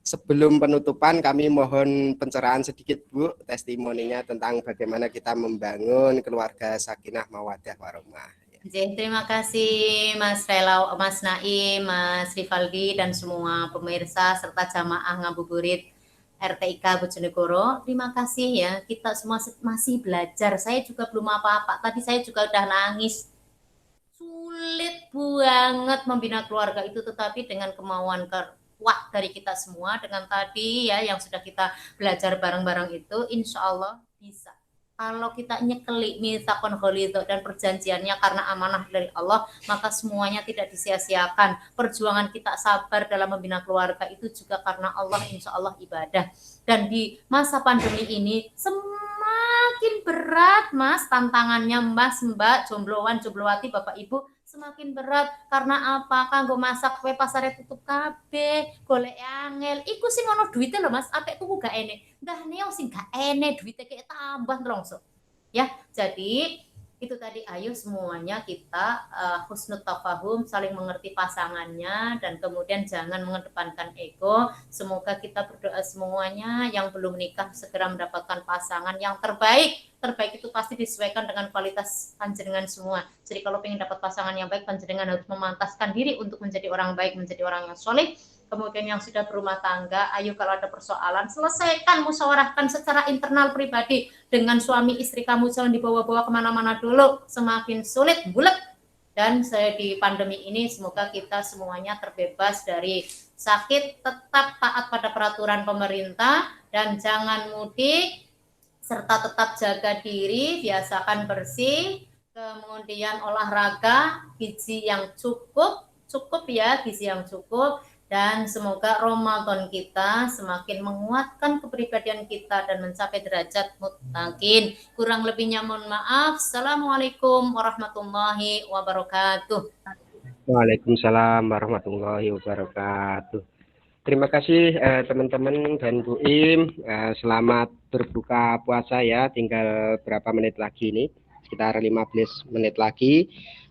Sebelum penutupan kami mohon pencerahan sedikit Bu, testimoninya tentang bagaimana kita membangun keluarga sakinah mawaddah warahmah. Terima kasih Mas Rela, Mas Naim, Mas Rivaldi dan semua pemirsa serta jamaah ngabuburit RTIK Bojonegoro. Terima kasih ya, kita semua masih belajar. Saya juga belum apa-apa. Tadi saya juga udah nangis. Sulit banget membina keluarga itu, tetapi dengan kemauan kuat dari kita semua, dengan tadi ya yang sudah kita belajar bareng-bareng itu, insya Allah bisa. Kalau kita nyekeli mitsaqon ghalidho dan perjanjiannya karena amanah dari Allah, maka semuanya tidak disia-siakan. Perjuangan kita sabar dalam membina keluarga itu juga karena Allah, insya Allah ibadah. Dan di masa pandemi ini semakin berat Mas tantangannya, Mas, Mbak, jombloan, jomblowati, Bapak Ibu, semakin berat. Karena apa? Kanggo masak kue pasare tutup kabeh, golek angel. Iku sing ono duite lho Mas, apik tuku gak ene. Ndah neo sing gak ene duite kayak tambah terongso. Ya, jadi itu tadi, ayo semuanya kita husnul tafahum, saling mengerti pasangannya, dan kemudian jangan mengedepankan ego. Semoga kita berdoa semuanya yang belum menikah segera mendapatkan pasangan yang terbaik. Terbaik itu pasti disesuaikan dengan kualitas panjenengan semua. Jadi kalau ingin dapat pasangan yang baik, panjenengan harus memantaskan diri untuk menjadi orang baik, menjadi orang yang soleh. Kemudian yang sudah berumah tangga, ayo kalau ada persoalan, selesaikan, musyawarahkan secara internal pribadi dengan suami istri kamu, jangan dibawa-bawa kemana-mana dulu, semakin sulit, bulet. Dan saya di pandemi ini semoga kita semuanya terbebas dari sakit, tetap taat pada peraturan pemerintah, dan jangan mudik, serta tetap jaga diri, biasakan bersih, kemudian olahraga, gizi yang cukup ya, gizi yang cukup. Dan semoga Ramadan kita semakin menguatkan kepribadian kita dan mencapai derajat muttaqin. Kurang lebihnya mohon maaf. Assalamualaikum warahmatullahi wabarakatuh. Waalaikumsalam warahmatullahi wabarakatuh. Terima kasih teman-teman dan Bu Im. Selamat berbuka puasa ya. Tinggal berapa menit lagi nih? Sekitar 15 menit lagi.